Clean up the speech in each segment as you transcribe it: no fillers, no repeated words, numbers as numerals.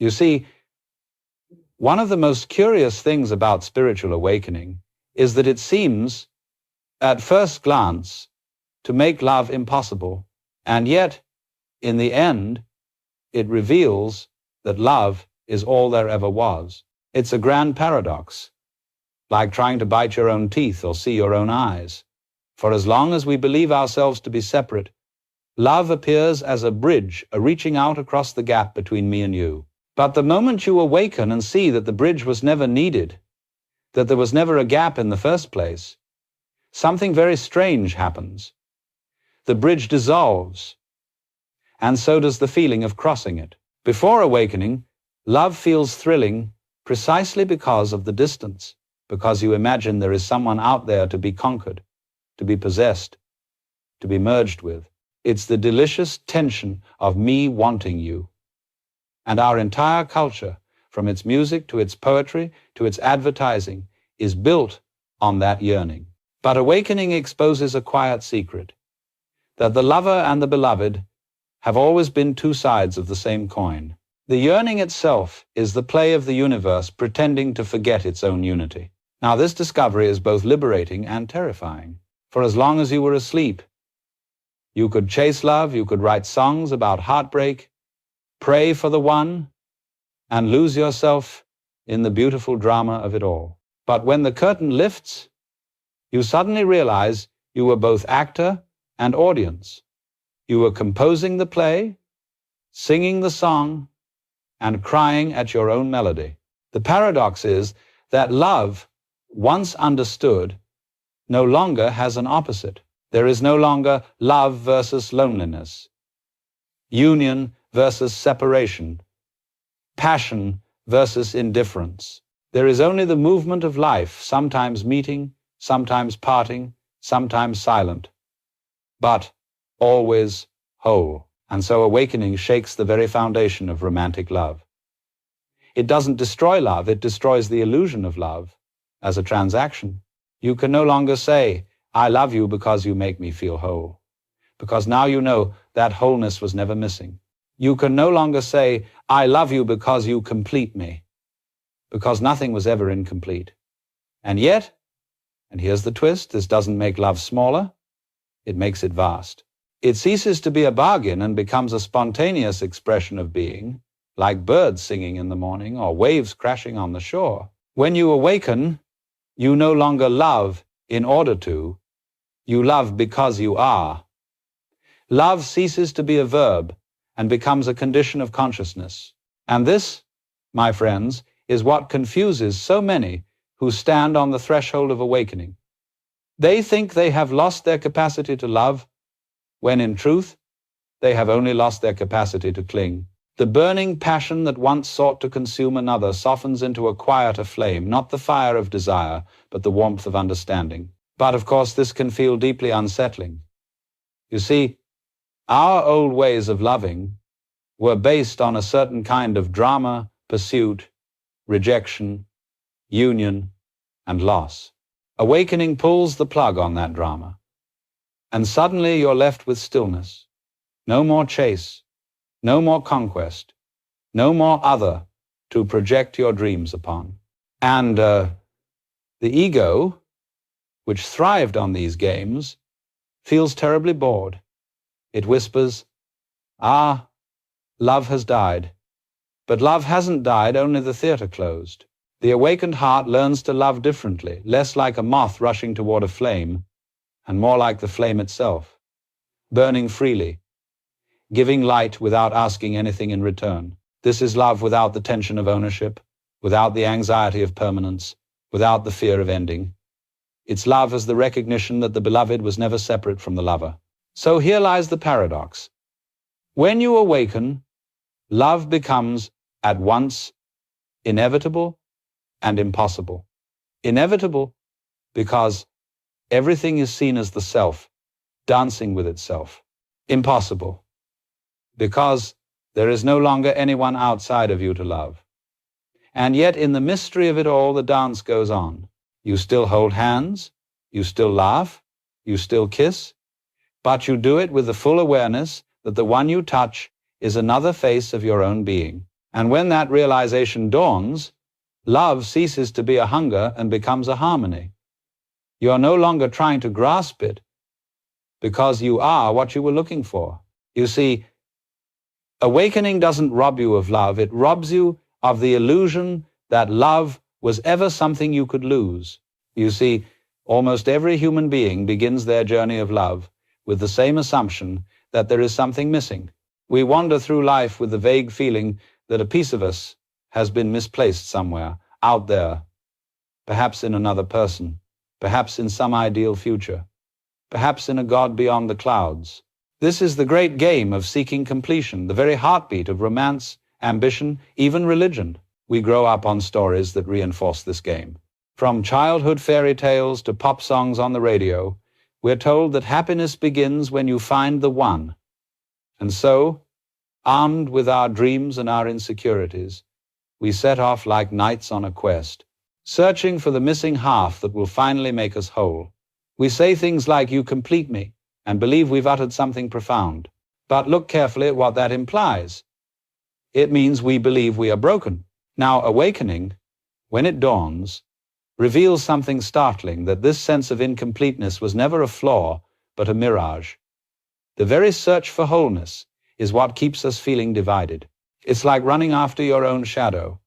You see, one of the most curious things about spiritual awakening is that it seems, at first glance, to make love impossible, and yet, in the end, it reveals that love is all there ever was. It's a grand paradox, like trying to bite your own teeth or see your own eyes. For as long as we believe ourselves to be separate, love appears as a bridge, a reaching out across the gap between me and you. But the moment you awaken and see that the bridge was never needed, that there was never a gap in the first place, something very strange happens. The bridge dissolves, and so does the feeling of crossing it. Before awakening, love feels thrilling precisely because of the distance, because you imagine there is someone out there to be conquered, to be possessed, to be merged with. It's the delicious tension of me wanting you. And our entire culture, from its music to its poetry to its advertising, is built on that yearning. But awakening exposes a quiet secret, that the lover and the beloved have always been two sides of the same coin. The yearning itself is the play of the universe pretending to forget its own unity. Now, this discovery is both liberating and terrifying. For as long as you were asleep, you could chase love, you could write songs about heartbreak, pray for the one, and lose yourself in the beautiful drama of it all. But when the curtain lifts, you suddenly realize you were both actor and audience. You were composing the play, singing the song, and crying at your own melody. The paradox is that love, once understood, no longer has an opposite. There is no longer love versus loneliness, union versus separation, passion versus indifference. There is only the movement of life, sometimes meeting, sometimes parting, sometimes silent, but always whole. And so awakening shakes the very foundation of romantic love. It doesn't destroy love, it destroys the illusion of love as a transaction. You can no longer say, I love you because you make me feel whole, because now you know that wholeness was never missing. You can no longer say, I love you because you complete me, because nothing was ever incomplete. And yet, and here's the twist, this doesn't make love smaller, it makes it vast. It ceases to be a bargain and becomes a spontaneous expression of being, like birds singing in the morning or waves crashing on the shore. When you awaken, you no longer love in order to, you love because you are. Love ceases to be a verb and becomes a condition of consciousness. And this, my friends, is what confuses so many who stand on the threshold of awakening. They think they have lost their capacity to love, when in truth, they have only lost their capacity to cling. The burning passion that once sought to consume another softens into a quieter flame, not the fire of desire, but the warmth of understanding. But of course, this can feel deeply unsettling. You see, our old ways of loving were based on a certain kind of drama, pursuit, rejection, union, and loss. Awakening pulls the plug on that drama, and suddenly you're left with stillness. No more chase, no more conquest, no more other to project your dreams upon. And the ego, which thrived on these games, feels terribly bored. It whispers, love has died. But love hasn't died, only the theater closed. The awakened heart learns to love differently, less like a moth rushing toward a flame, and more like the flame itself, burning freely, giving light without asking anything in return. This is love without the tension of ownership, without the anxiety of permanence, without the fear of ending. It's love as the recognition that the beloved was never separate from the lover. So here lies the paradox. When you awaken, love becomes at once inevitable and impossible. Inevitable because everything is seen as the self, dancing with itself. Impossible because there is no longer anyone outside of you to love. And yet in the mystery of it all, the dance goes on. You still hold hands, you still laugh, you still kiss, but you do it with the full awareness that the one you touch is another face of your own being. And when that realization dawns, love ceases to be a hunger and becomes a harmony. You are no longer trying to grasp it because you are what you were looking for. You see, awakening doesn't rob you of love, it robs you of the illusion that love was ever something you could lose. You see, almost every human being begins their journey of love with the same assumption that there is something missing. We wander through life with the vague feeling that a piece of us has been misplaced somewhere, out there, perhaps in another person, perhaps in some ideal future, perhaps in a God beyond the clouds. This is the great game of seeking completion, the very heartbeat of romance, ambition, even religion. We grow up on stories that reinforce this game. From childhood fairy tales to pop songs on the radio, we're told that happiness begins when you find the one. And so, armed with our dreams and our insecurities, we set off like knights on a quest, searching for the missing half that will finally make us whole. We say things like, "You complete me," and believe we've uttered something profound. But look carefully at what that implies. It means we believe we are broken. Now, awakening, when it dawns, reveals something startling, that this sense of incompleteness was never a flaw, but a mirage. The very search for wholeness is what keeps us feeling divided. It's like running after your own shadow.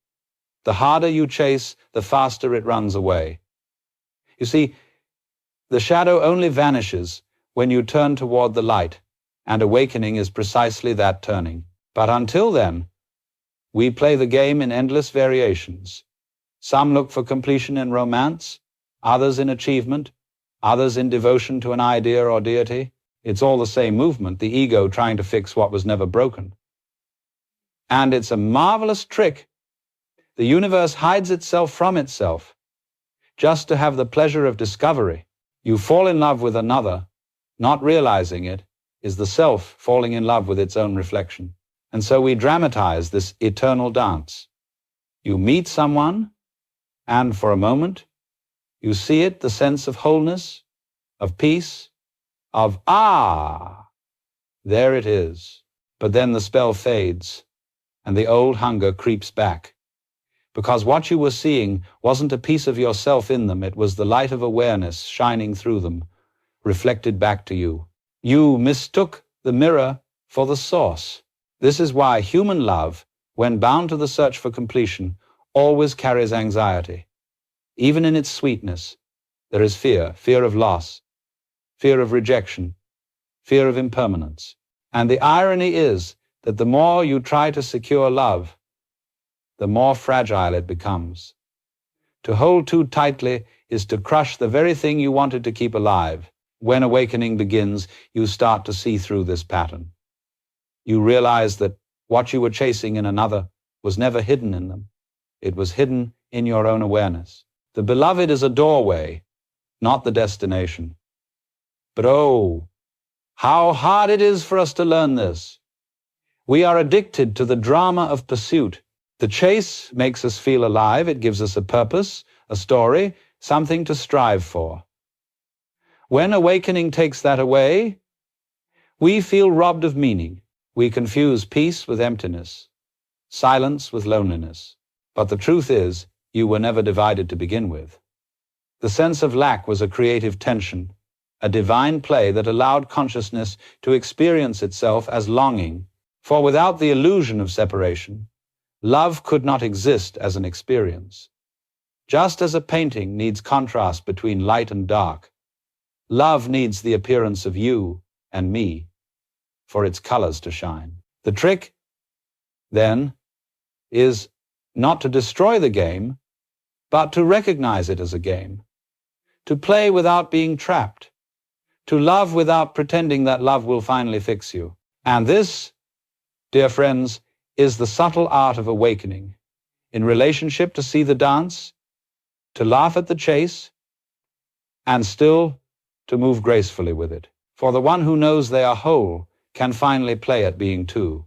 The harder you chase, the faster it runs away. You see, the shadow only vanishes when you turn toward the light, and awakening is precisely that turning. But until then, we play the game in endless variations. Some look for completion in romance, others in achievement, others in devotion to an idea or deity. It's all the same movement, the ego trying to fix what was never broken. And it's a marvelous trick. The universe hides itself from itself, just to have the pleasure of discovery. You fall in love with another, not realizing it, is the self falling in love with its own reflection. And so we dramatize this eternal dance. You meet someone, and for a moment, you see it, the sense of wholeness, of peace, of, there it is. But then the spell fades, and the old hunger creeps back. Because what you were seeing wasn't a piece of yourself in them, it was the light of awareness shining through them, reflected back to you. You mistook the mirror for the source. This is why human love, when bound to the search for completion, always carries anxiety. Even in its sweetness, there is fear, fear of loss, fear of rejection, fear of impermanence. And the irony is that the more you try to secure love, the more fragile it becomes. To hold too tightly is to crush the very thing you wanted to keep alive. When awakening begins, you start to see through this pattern. You realize that what you were chasing in another was never hidden in them. It was hidden in your own awareness. The beloved is a doorway, not the destination. But oh, how hard it is for us to learn this. We are addicted to the drama of pursuit. The chase makes us feel alive. It gives us a purpose, a story, something to strive for. When awakening takes that away, we feel robbed of meaning. We confuse peace with emptiness, silence with loneliness. But the truth is, you were never divided to begin with. The sense of lack was a creative tension, a divine play that allowed consciousness to experience itself as longing. For without the illusion of separation, love could not exist as an experience. Just as a painting needs contrast between light and dark, love needs the appearance of you and me for its colors to shine. The trick, then, is not to destroy the game, but to recognize it as a game, to play without being trapped, to love without pretending that love will finally fix you. And this, dear friends, is the subtle art of awakening. In relationship, to see the dance, to laugh at the chase, and still to move gracefully with it. For the one who knows they are whole can finally play at being two.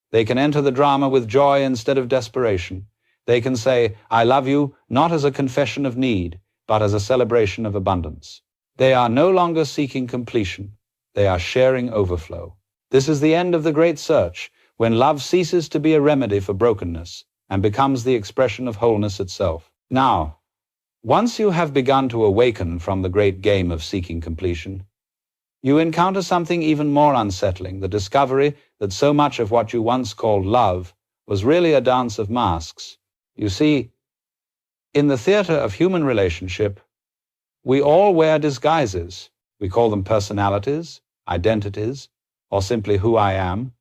They can enter the drama with joy instead of desperation. They can say, "I love you," not as a confession of need, but as a celebration of abundance. They are no longer seeking completion. They are sharing overflow. This is the end of the great search when love ceases to be a remedy for brokenness and becomes the expression of wholeness itself. Now, once you have begun to awaken from the great game of seeking completion, you encounter something even more unsettling, the discovery that so much of what you once called love was really a dance of masks. You see, in the theater of human relationship, we all wear disguises. We call them personalities, identities, or simply who I am.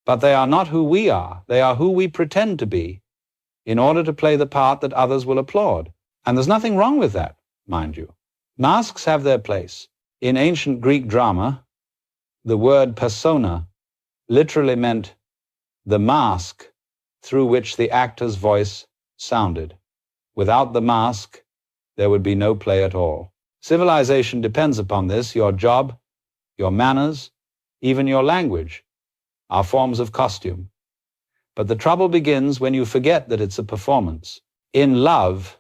But they are not who we are. They are who we pretend to be in order to play the part that others will applaud. And there's nothing wrong with that, mind you. Masks have their place. In ancient Greek drama, the word persona literally meant the mask through which the actor's voice sounded. Without the mask, there would be no play at all. Civilization depends upon this. Your job, your manners, even your language are forms of costume. But the trouble begins when you forget that it's a performance. In love,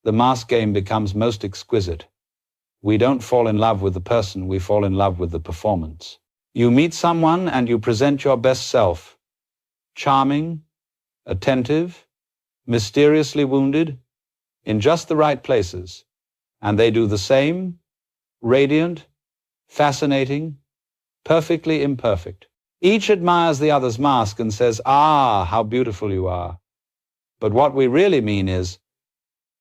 the mask game becomes most exquisite. We don't fall in love with the person, we fall in love with the performance. You meet someone and you present your best self. Charming, attentive, mysteriously wounded, in just the right places. And they do the same, radiant, fascinating, perfectly imperfect. Each admires the other's mask and says, "Ah, how beautiful you are." But what we really mean is,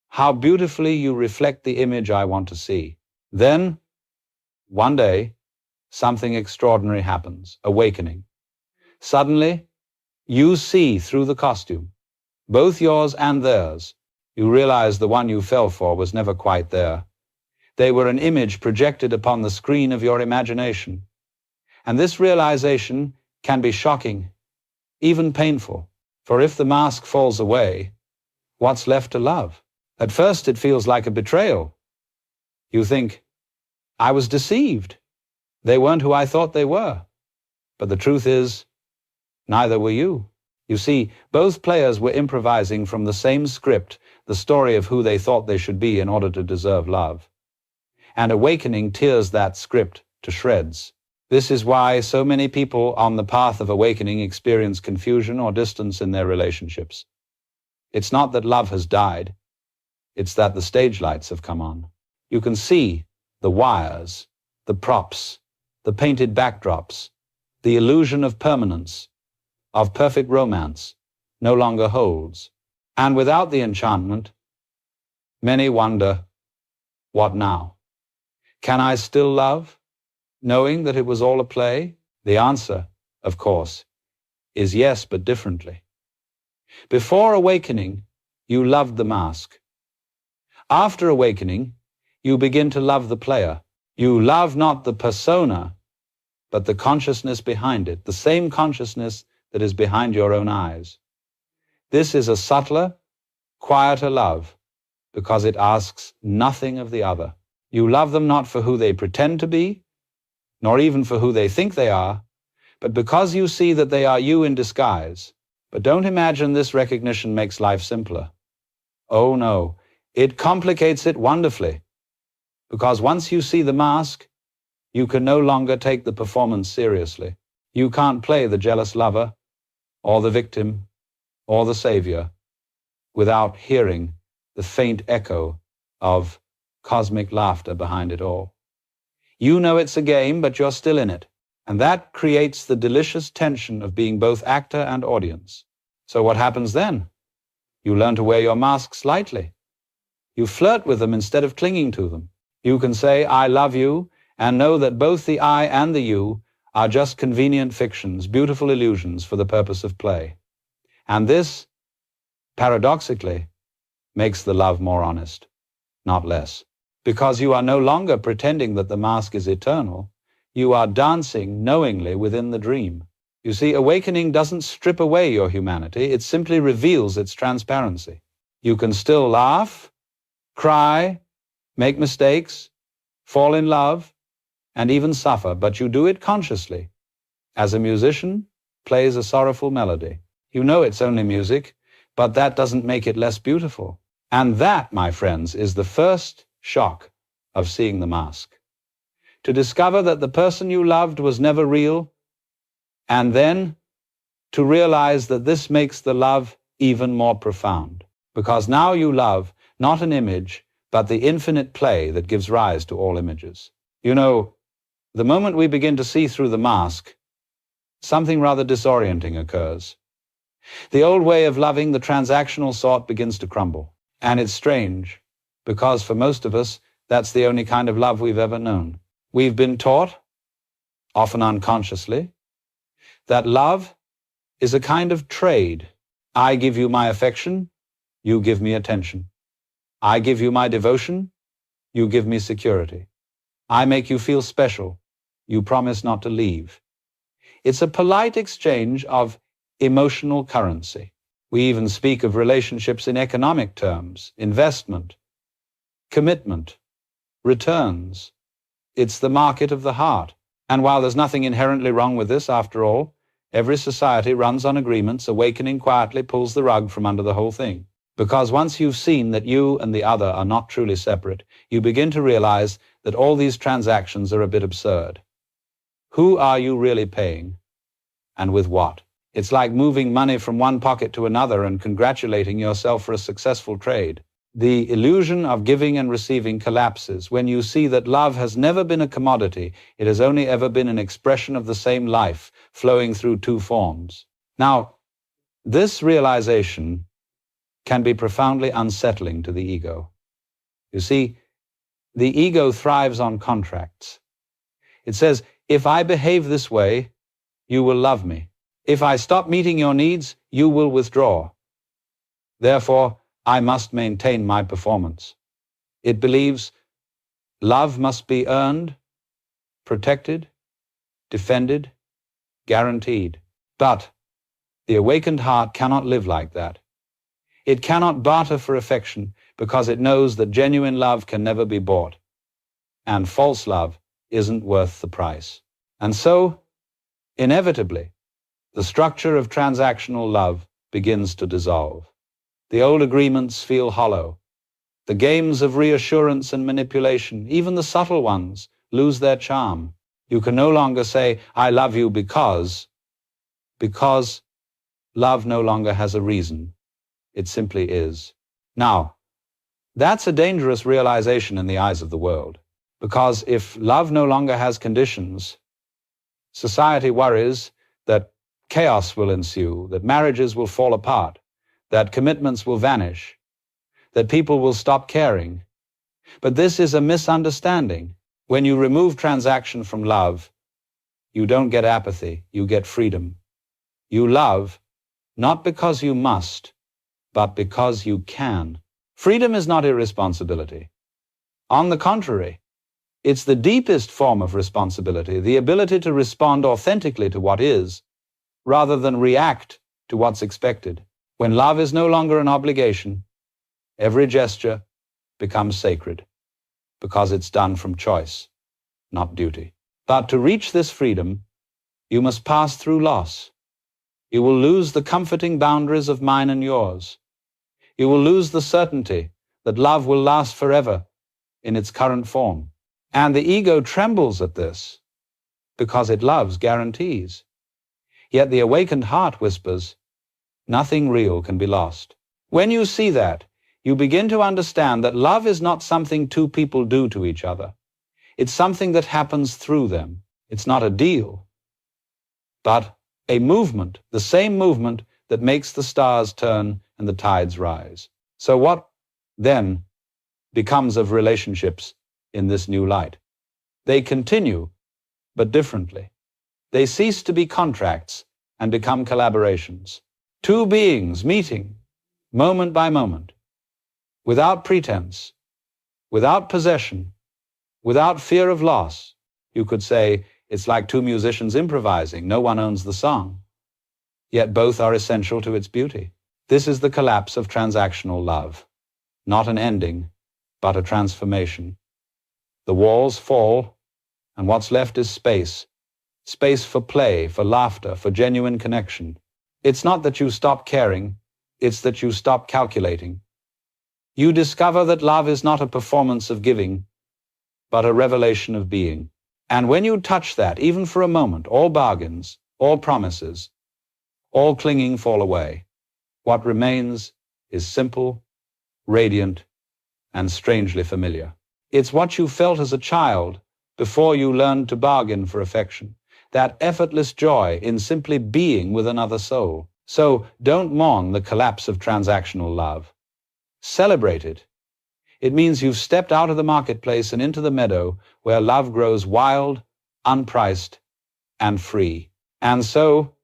how beautifully you reflect the image I want to see. Then, one day, something extraordinary happens, awakening. Suddenly, you see through the costume, both yours and theirs. You realize the one you fell for was never quite there. They were an image projected upon the screen of your imagination. And this realization can be shocking, even painful. For if the mask falls away, what's left to love? At first it feels like a betrayal. You think, I was deceived. They weren't who I thought they were. But the truth is, neither were you. You see, both players were improvising from the same script, the story of who they thought they should be in order to deserve love. And awakening tears that script to shreds. This is why so many people on the path of awakening experience confusion or distance in their relationships. It's not that love has died. It's that the stage lights have come on. You can see the wires, the props, the painted backdrops, the illusion of permanence, of perfect romance, no longer holds. And without the enchantment, many wonder, what now? Can I still love, knowing that it was all a play? The answer, of course, is yes, but differently. Before awakening, you loved the mask. After awakening, you begin to love the player. You love not the persona, but the consciousness behind it, the same consciousness that is behind your own eyes. This is a subtler, quieter love, because it asks nothing of the other. You love them not for who they pretend to be, nor even for who they think they are, but because you see that they are you in disguise. But don't imagine this recognition makes life simpler. Oh no, it complicates it wonderfully, because once you see the mask, you can no longer take the performance seriously. You can't play the jealous lover, or the victim, or the savior, without hearing the faint echo of cosmic laughter behind it all. You know it's a game, but you're still in it. And that creates the delicious tension of being both actor and audience. So what happens then? You learn to wear your masks lightly. You flirt with them instead of clinging to them. You can say, I love you, and know that both the I and the you are just convenient fictions, beautiful illusions for the purpose of play. And this, paradoxically, makes the love more honest, not less. Because you are no longer pretending that the mask is eternal. You are dancing knowingly within the dream. You see, awakening doesn't strip away your humanity, it simply reveals its transparency. You can still laugh, cry, make mistakes, fall in love, and even suffer, but you do it consciously. As a musician plays a sorrowful melody. You know it's only music, but that doesn't make it less beautiful. And that, my friends, is the first shock of seeing the mask. To discover that the person you loved was never real, and then to realize that this makes the love even more profound. Because now you love not an image, but the infinite play that gives rise to all images. You know, the moment we begin to see through the mask, something rather disorienting occurs. The old way of loving, the transactional sort, begins to crumble. And it's strange, because for most of us, that's the only kind of love we've ever known. We've been taught, often unconsciously, that love is a kind of trade. I give you my affection, you give me attention. I give you my devotion, you give me security. I make you feel special, you promise not to leave. It's a polite exchange of emotional currency. We even speak of relationships in economic terms: investment, commitment, returns. It's the market of the heart. And while there's nothing inherently wrong with this, after all, every society runs on agreements. Awakening quietly pulls the rug from under the whole thing. Because once you've seen that you and the other are not truly separate, you begin to realize that all these transactions are a bit absurd. Who are you really paying? And with what? It's like moving money from one pocket to another and congratulating yourself for a successful trade. The illusion of giving and receiving collapses when you see that love has never been a commodity. It has only ever been an expression of the same life, flowing through two forms. Now, this realization can be profoundly unsettling to the ego. You see, the ego thrives on contracts. It says, if I behave this way, you will love me. If I stop meeting your needs, you will withdraw. Therefore, I must maintain my performance. It believes love must be earned, protected, defended, guaranteed. But the awakened heart cannot live like that. It cannot barter for affection because it knows that genuine love can never be bought, and false love isn't worth the price. And so, inevitably, the structure of transactional love begins to dissolve. The old agreements feel hollow. The games of reassurance and manipulation, even the subtle ones, lose their charm. You can no longer say, I love you because love no longer has a reason. It simply is. Now, that's a dangerous realization in the eyes of the world, because if love no longer has conditions, society worries that chaos will ensue, that marriages will fall apart, that commitments will vanish, that people will stop caring. But this is a misunderstanding. When you remove transaction from love, you don't get apathy, you get freedom. You love not because you must, but because you can. Freedom is not irresponsibility. On the contrary, it's the deepest form of responsibility, the ability to respond authentically to what is, rather than react to what's expected. When love is no longer an obligation, every gesture becomes sacred, because it's done from choice, not duty. But to reach this freedom, you must pass through loss. You will lose the comforting boundaries of mine and yours. You will lose the certainty that love will last forever in its current form. And the ego trembles at this because it loves guarantees. Yet the awakened heart whispers, nothing real can be lost. When you see that, you begin to understand that love is not something two people do to each other. It's something that happens through them. It's not a deal, but a movement, the same movement that makes the stars turn and the tides rise. So what then becomes of relationships in this new light? They continue, but differently. They cease to be contracts and become collaborations. Two beings meeting, moment by moment, without pretense, without possession, without fear of loss. You could say it's like two musicians improvising. No one owns the song, yet both are essential to its beauty. This is the collapse of transactional love, not an ending, but a transformation. The walls fall, and what's left is space. Space for play, for laughter, for genuine connection. It's not that you stop caring, it's that you stop calculating. You discover that love is not a performance of giving, but a revelation of being. And when you touch that, even for a moment, all bargains, all promises, All clinging fall away. What remains is simple, radiant, and strangely familiar. It's what you felt as a child before you learned to bargain for affection, that effortless joy in simply being with another soul. So don't mourn the collapse of transactional love. Celebrate it. It means you've stepped out of the marketplace and into the meadow where love grows wild, unpriced, and free. And so,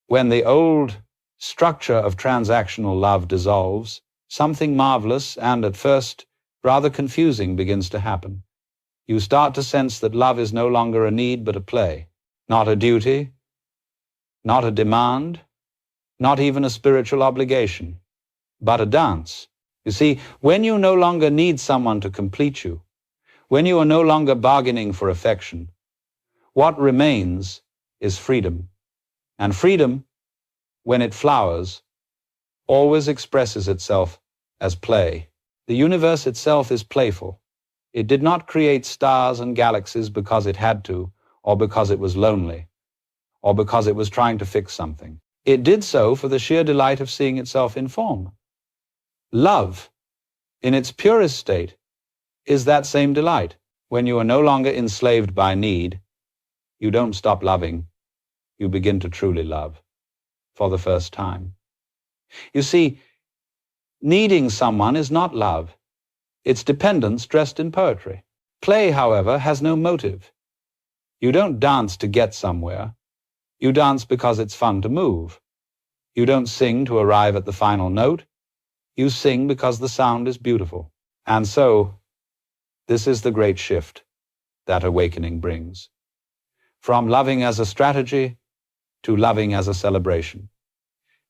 when the old structure of transactional love dissolves, something marvelous and, at first, rather confusing begins to happen. You start to sense that love is no longer a need but a play, not a duty, not a demand, not even a spiritual obligation, but a dance. You see, when you no longer need someone to complete you, when you are no longer bargaining for affection, what remains is freedom. And freedom, when it flowers, always expresses itself as play. The universe itself is playful. It did not create stars and galaxies because it had to, or because it was lonely, or because it was trying to fix something. It did so for the sheer delight of seeing itself in form. Love, in its purest state, is that same delight. When you are no longer enslaved by need, you don't stop loving. You begin to truly love for the first time. You see, needing someone is not love. It's dependence dressed in poetry. Play, however, has no motive. You don't dance to get somewhere. You dance because it's fun to move. You don't sing to arrive at the final note. You sing because the sound is beautiful. And so, this is the great shift that awakening brings. From loving as a strategy to loving as a celebration.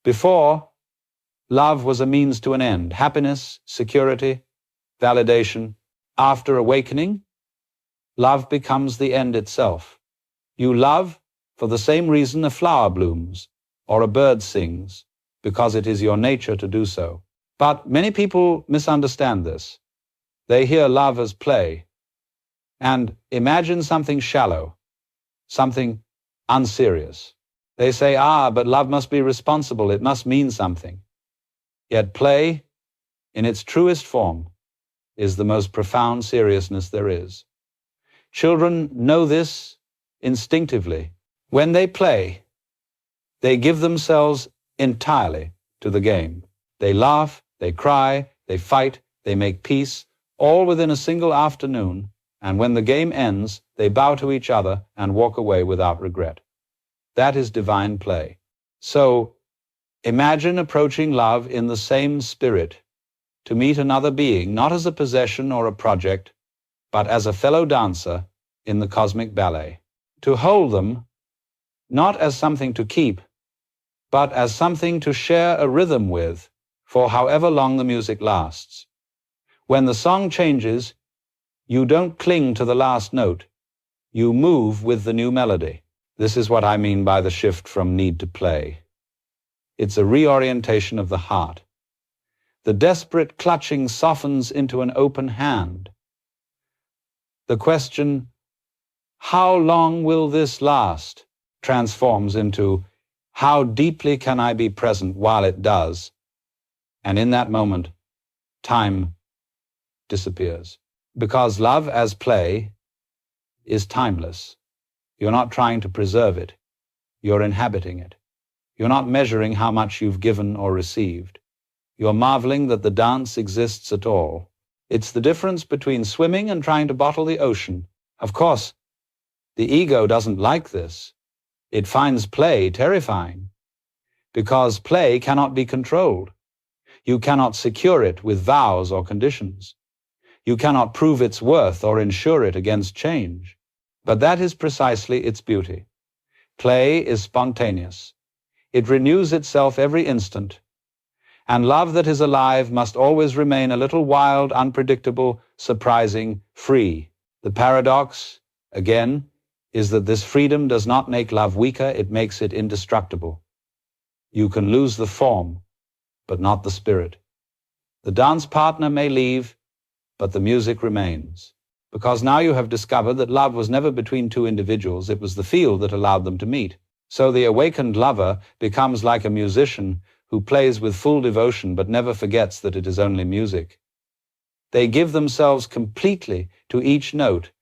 Before, love was a means to an end, happiness, security, validation. After awakening, love becomes the end itself. You love for the same reason a flower blooms or a bird sings, because it is your nature to do so. But many people misunderstand this. They hear love as play and imagine something shallow, something unserious. They say, but love must be responsible, it must mean something. Yet play, in its truest form, is the most profound seriousness there is. Children know this instinctively. When they play, they give themselves entirely to the game. They laugh, they cry, they fight, they make peace, all within a single afternoon, and when the game ends, they bow to each other and walk away without regret. That is divine play. So, imagine approaching love in the same spirit, to meet another being, not as a possession or a project, but as a fellow dancer in the cosmic ballet. To hold them, not as something to keep, but as something to share a rhythm with, for however long the music lasts. When the song changes, you don't cling to the last note. You move with the new melody. This is what I mean by the shift from need to play. It's a reorientation of the heart. The desperate clutching softens into an open hand. The question, how long will this last, transforms into, how deeply can I be present while it does? And in that moment, time disappears. Because love as play is timeless. You're not trying to preserve it. You're inhabiting it. You're not measuring how much you've given or received. You're marveling that the dance exists at all. It's the difference between swimming and trying to bottle the ocean. Of course, the ego doesn't like this. It finds play terrifying, because play cannot be controlled. You cannot secure it with vows or conditions. You cannot prove its worth or insure it against change. But that is precisely its beauty. Play is spontaneous. It renews itself every instant. And love that is alive must always remain a little wild, unpredictable, surprising, free. The paradox, again, is that this freedom does not make love weaker, it makes it indestructible. You can lose the form, but not the spirit. The dance partner may leave, but the music remains. Because now you have discovered that love was never between two individuals, it was the field that allowed them to meet. So the awakened lover becomes like a musician who plays with full devotion but never forgets that it is only music. They give themselves completely to each note,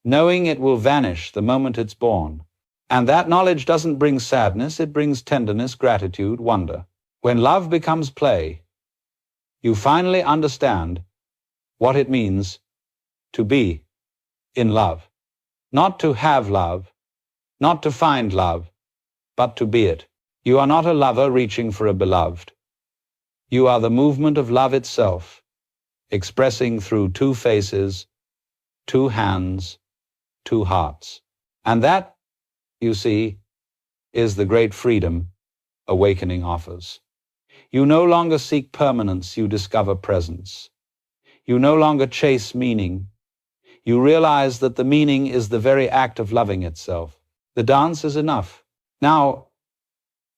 knowing it will vanish the moment it's born. And that knowledge doesn't bring sadness, it brings tenderness, gratitude, wonder. When love becomes play, you finally understand what it means to be in love. Not to have love, not to find love, but to be it. You are not a lover reaching for a beloved. You are the movement of love itself, expressing through two faces, two hands, two hearts. And that, you see, is the great freedom awakening offers. You no longer seek permanence, you discover presence. You no longer chase meaning. You realize that the meaning is the very act of loving itself. The dance is enough. Now,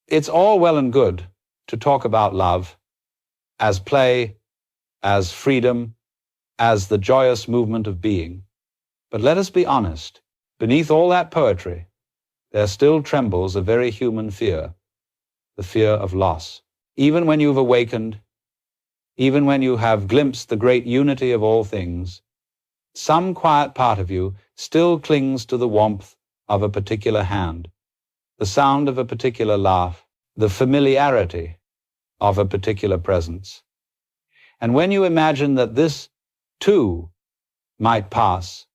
it's all well and good to talk about love as play, as freedom, as the joyous movement of being. But let us be honest, beneath all that poetry, there still trembles a very human fear, the fear of loss. Even when you've awakened, even when you have glimpsed the great unity of all things, some quiet part of you still clings to the warmth of a particular hand, the sound of a particular laugh, the familiarity of a particular presence. And when you imagine that this, too, might pass,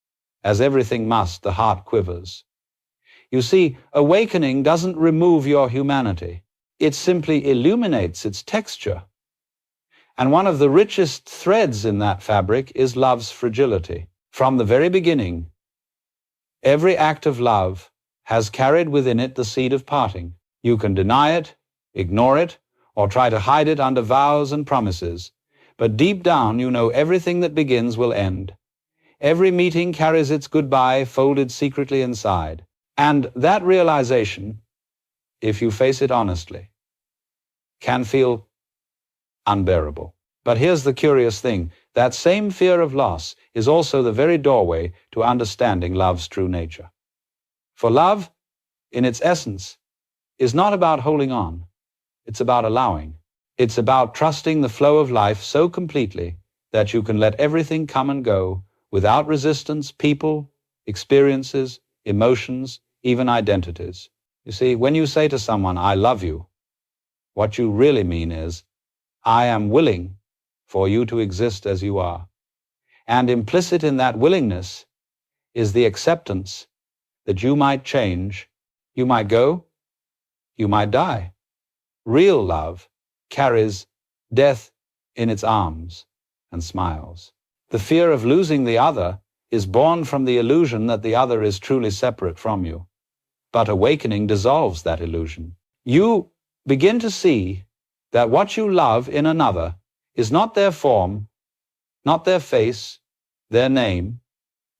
as everything must, the heart quivers. You see, awakening doesn't remove your humanity. It simply illuminates its texture. And one of the richest threads in that fabric is love's fragility. From the very beginning, every act of love has carried within it the seed of parting. You can deny it, ignore it, or try to hide it under vows and promises. But deep down, you know everything that begins will end. Every meeting carries its goodbye folded secretly inside. And that realization, if you face it honestly, can feel unbearable. But here's the curious thing. That same fear of loss is also the very doorway to understanding love's true nature. For love, in its essence, is not about holding on. It's about allowing. It's about trusting the flow of life so completely that you can let everything come and go without resistance, people, experiences, emotions, even identities. You see, when you say to someone, "I love you," what you really mean is, "I am willing for you to exist as you are." And implicit in that willingness is the acceptance that you might change, you might go, you might die. Real love carries death in its arms and smiles. The fear of losing the other is born from the illusion that the other is truly separate from you. But awakening dissolves that illusion. You begin to see that what you love in another is not their form, not their face, their name,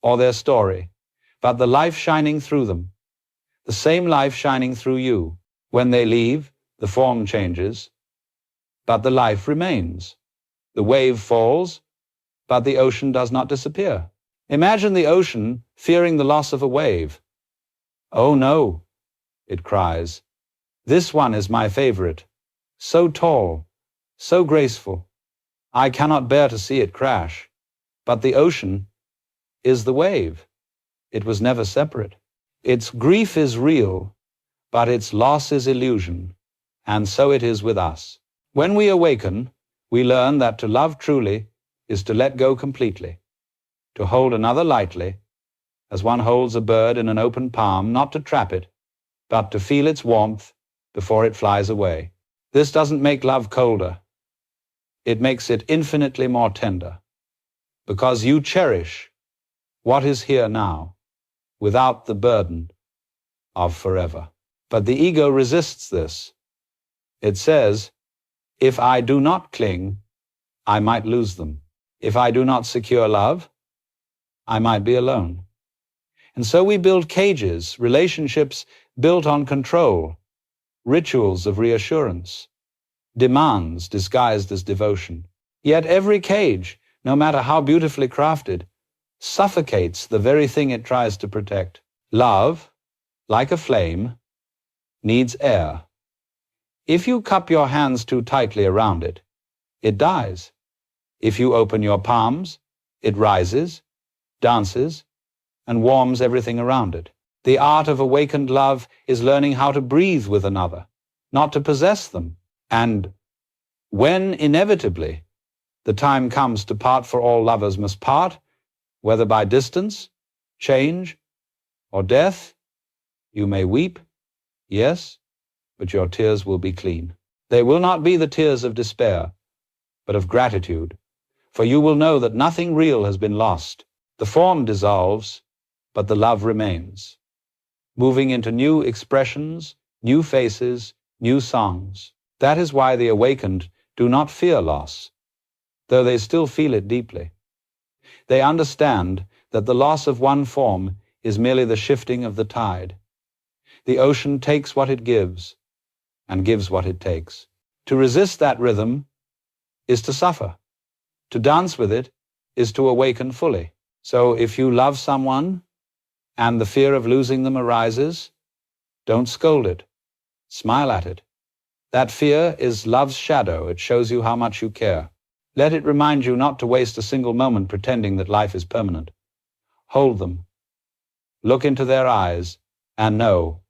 or their story, but the life shining through them, the same life shining through you. When they leave, the form changes, but the life remains. The wave falls, but the ocean does not disappear. Imagine the ocean fearing the loss of a wave. "Oh no," it cries, "this one is my favorite. So tall, so graceful. I cannot bear to see it crash." But the ocean is the wave. It was never separate. Its grief is real, but its loss is illusion. And so it is with us. When we awaken, we learn that to love truly is to let go completely, to hold another lightly, as one holds a bird in an open palm, not to trap it, but to feel its warmth before it flies away. This doesn't make love colder. It makes it infinitely more tender, because you cherish what is here now without the burden of forever. But the ego resists this. It says, "If I do not cling, I might lose them. If I do not secure love, I might be alone." And so we build cages, relationships built on control, rituals of reassurance, demands disguised as devotion. Yet every cage, no matter how beautifully crafted, suffocates the very thing it tries to protect. Love, like a flame, needs air. If you cup your hands too tightly around it, it dies. If you open your palms, it rises, dances, and warms everything around it. The art of awakened love is learning how to breathe with another, not to possess them. And when, inevitably, the time comes to part, for all lovers must part, whether by distance, change, or death, you may weep, yes, but your tears will be clean. They will not be the tears of despair, but of gratitude, for you will know that nothing real has been lost. The form dissolves, but the love remains, moving into new expressions, new faces, new songs. That is why the awakened do not fear loss, though they still feel it deeply. They understand that the loss of one form is merely the shifting of the tide. The ocean takes what it gives, and gives what it takes. To resist that rhythm is to suffer. To dance with it is to awaken fully. So if you love someone and the fear of losing them arises, don't scold it. Smile at it. That fear is love's shadow. It shows you how much you care. Let it remind you not to waste a single moment pretending that life is permanent. Hold them. Look into their eyes and know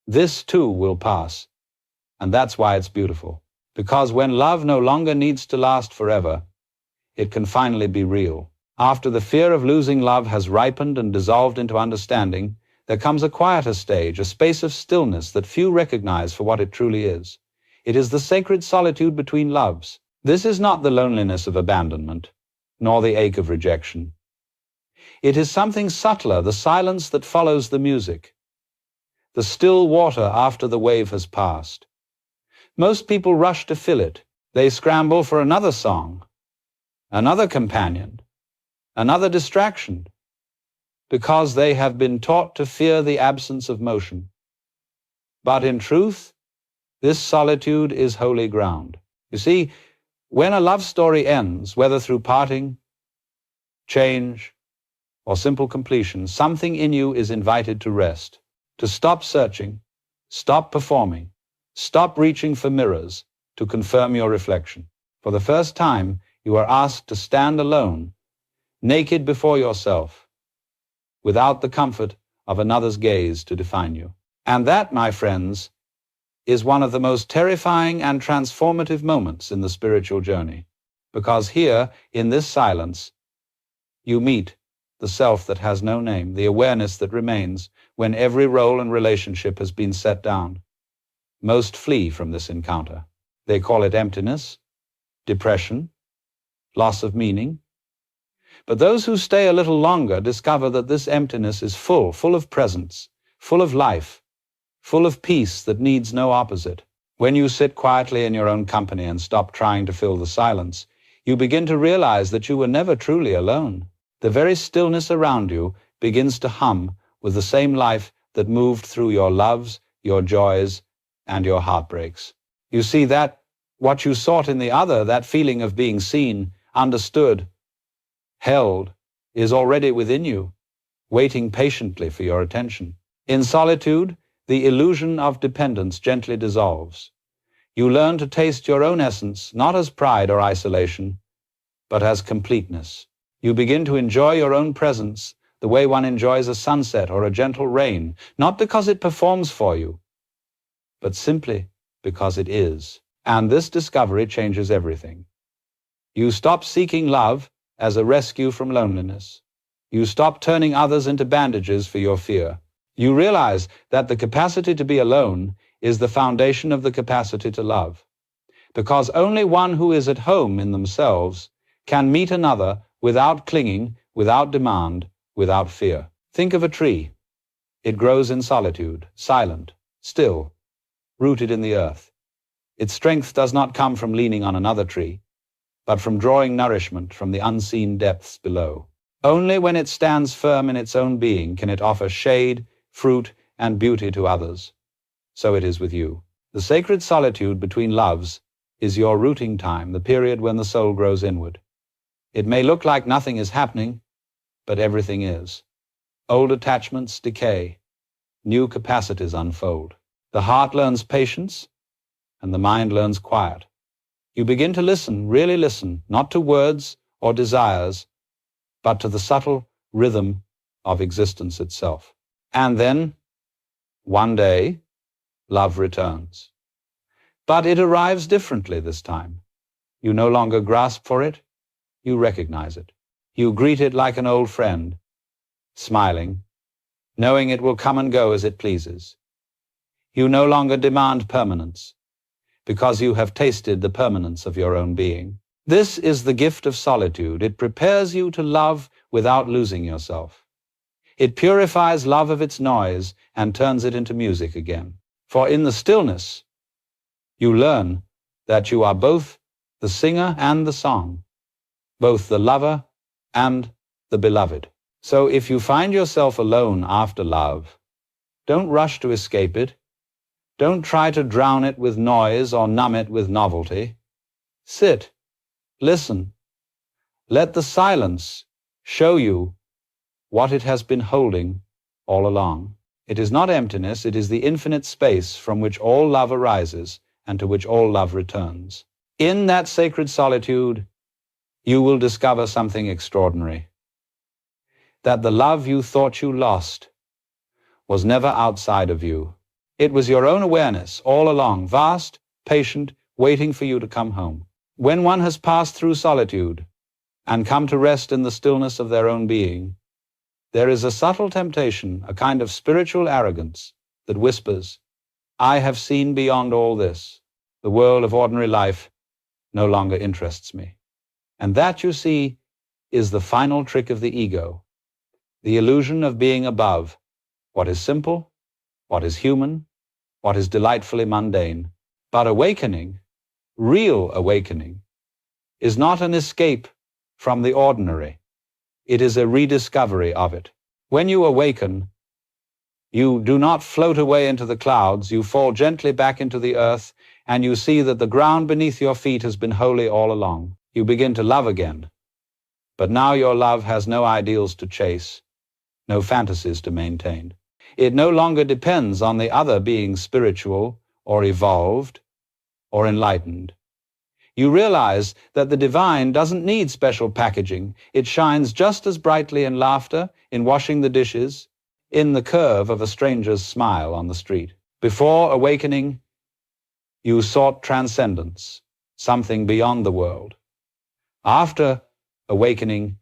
this too will pass. And that's why it's beautiful. Because when love no longer needs to last forever, it can finally be real. After the fear of losing love has ripened and dissolved into understanding, there comes a quieter stage, a space of stillness that few recognize for what it truly is. It is the sacred solitude between loves. This is not the loneliness of abandonment, nor the ache of rejection. It is something subtler, the silence that follows the music, the still water after the wave has passed. Most people rush to fill it. They scramble for another song, another companion, another distraction, because they have been taught to fear the absence of motion. But in truth, this solitude is holy ground. You see, when a love story ends, whether through parting, change, or simple completion, something in you is invited to rest, to stop searching, stop performing, stop reaching for mirrors to confirm your reflection. For the first time, you are asked to stand alone, naked before yourself, without the comfort of another's gaze to define you. And that, my friends, is one of the most terrifying and transformative moments in the spiritual journey, because here, in this silence, you meet the self that has no name, the awareness that remains when every role and relationship has been set down. Most flee from this encounter. They call it emptiness, depression, loss of meaning. But those who stay a little longer discover that this emptiness is full of presence, full of life, full of peace that needs no opposite. When you sit quietly in your own company and stop trying to fill the silence, you begin to realize that you were never truly alone. The very stillness around you begins to hum with the same life that moved through your loves, your joys, and your heartbreaks. You see that what you sought in the other, that feeling of being seen, understood, held, is already within you, waiting patiently for your attention. In solitude, the illusion of dependence gently dissolves. You learn to taste your own essence, not as pride or isolation, but as completeness. You begin to enjoy your own presence the way one enjoys a sunset or a gentle rain, not because it performs for you, but simply because it is. And this discovery changes everything. You stop seeking love as a rescue from loneliness. You stop turning others into bandages for your fear. You realize that the capacity to be alone is the foundation of the capacity to love, because only one who is at home in themselves can meet another without clinging, without demand, without fear. Think of a tree. It grows in solitude, silent, still, rooted in the earth. Its strength does not come from leaning on another tree, but from drawing nourishment from the unseen depths below. Only when it stands firm in its own being can it offer shade, fruit, and beauty to others. So it is with you. The sacred solitude between loves is your rooting time, the period when the soul grows inward. It may look like nothing is happening, but everything is. Old attachments decay, new capacities unfold. The heart learns patience, and the mind learns quiet. You begin to listen, really listen, not to words or desires, but to the subtle rhythm of existence itself. And then, one day, love returns. But it arrives differently this time. You no longer grasp for it, you recognize it. You greet it like an old friend, smiling, knowing it will come and go as it pleases. You no longer demand permanence, because you have tasted the permanence of your own being. This is the gift of solitude. It prepares you to love without losing yourself. It purifies love of its noise and turns it into music again. For in the stillness, you learn that you are both the singer and the song, both the lover and the beloved. So if you find yourself alone after love, don't rush to escape it. Don't try to drown it with noise or numb it with novelty. Sit, listen. Let the silence show you what it has been holding all along. It is not emptiness, it is the infinite space from which all love arises and to which all love returns. In that sacred solitude, you will discover something extraordinary. That the love you thought you lost was never outside of you. It was your own awareness all along, vast, patient, waiting for you to come home. When one has passed through solitude and come to rest in the stillness of their own being, there is a subtle temptation, a kind of spiritual arrogance that whispers, I have seen beyond all this. The world of ordinary life no longer interests me. And that, you see, is the final trick of the ego, the illusion of being above what is simple, what is human, what is delightfully mundane. But awakening, real awakening, is not an escape from the ordinary. It is a rediscovery of it. When you awaken, you do not float away into the clouds, you fall gently back into the earth, and you see that the ground beneath your feet has been holy all along. You begin to love again. But now your love has no ideals to chase, no fantasies to maintain. It no longer depends on the other being spiritual or evolved or enlightened. You realize that the divine doesn't need special packaging. It shines just as brightly in laughter, in washing the dishes, in the curve of a stranger's smile on the street. Before awakening, you sought transcendence, something beyond the world. After awakening,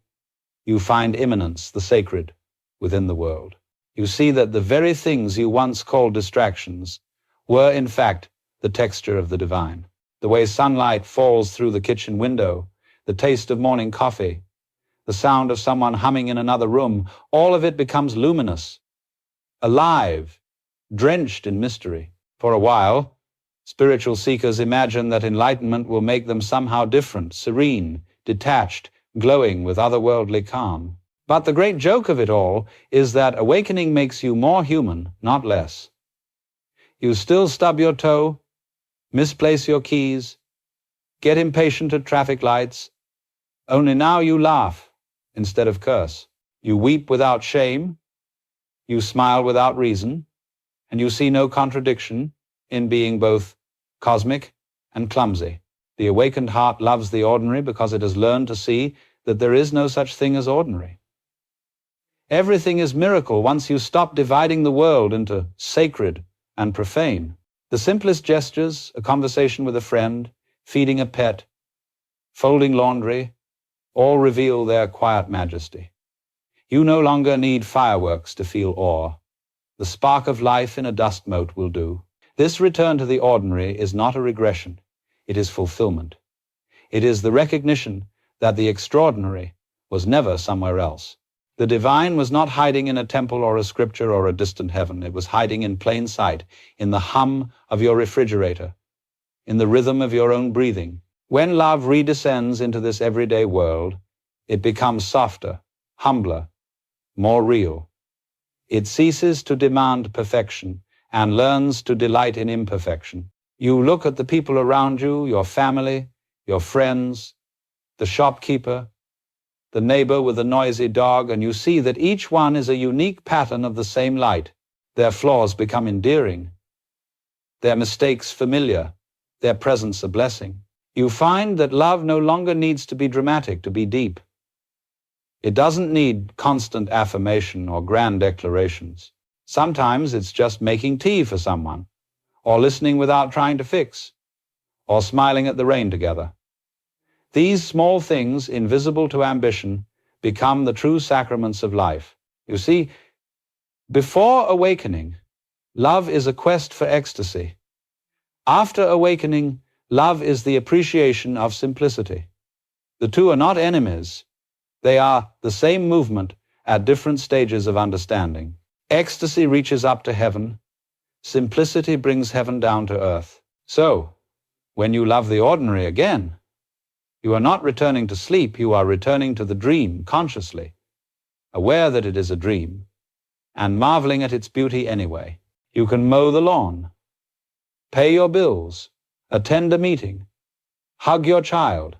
you find immanence, the sacred, within the world. You see that the very things you once called distractions were, in fact, the texture of the divine. The way sunlight falls through the kitchen window, the taste of morning coffee, the sound of someone humming in another room, all of it becomes luminous, alive, drenched in mystery. For a while, spiritual seekers imagine that enlightenment will make them somehow different, serene, detached, glowing with otherworldly calm. But the great joke of it all is that awakening makes you more human, not less. You still stub your toe, misplace your keys, get impatient at traffic lights, only now you laugh instead of curse. You weep without shame, you smile without reason, and you see no contradiction in being both cosmic and clumsy. The awakened heart loves the ordinary because it has learned to see that there is no such thing as ordinary. Everything is miracle once you stop dividing the world into sacred and profane. The simplest gestures, a conversation with a friend, feeding a pet, folding laundry, all reveal their quiet majesty. You no longer need fireworks to feel awe. The spark of life in a dust mote will do. This return to the ordinary is not a regression. It is fulfillment. It is the recognition that the extraordinary was never somewhere else. The divine was not hiding in a temple or a scripture or a distant heaven. It was hiding in plain sight, in the hum of your refrigerator, in the rhythm of your own breathing. When love redescends into this everyday world, it becomes softer, humbler, more real. It ceases to demand perfection and learns to delight in imperfection. You look at the people around you, your family, your friends, the shopkeeper, the neighbor with the noisy dog, and you see that each one is a unique pattern of the same light. Their flaws become endearing. their mistakes familiar, their presence a blessing. You find that love no longer needs to be dramatic to be deep. It doesn't need constant affirmation or grand declarations. Sometimes it's just making tea for someone, or listening without trying to fix, or smiling at the rain together. These small things, invisible to ambition, become the true sacraments of life. You see, before awakening, love is a quest for ecstasy. After awakening, love is the appreciation of simplicity. The two are not enemies. They are the same movement at different stages of understanding. Ecstasy reaches up to heaven. Simplicity brings heaven down to earth. So, when you love the ordinary again, you are not returning to sleep, you are returning to the dream consciously, aware that it is a dream, and marveling at its beauty anyway. You can mow the lawn, pay your bills, attend a meeting, hug your child,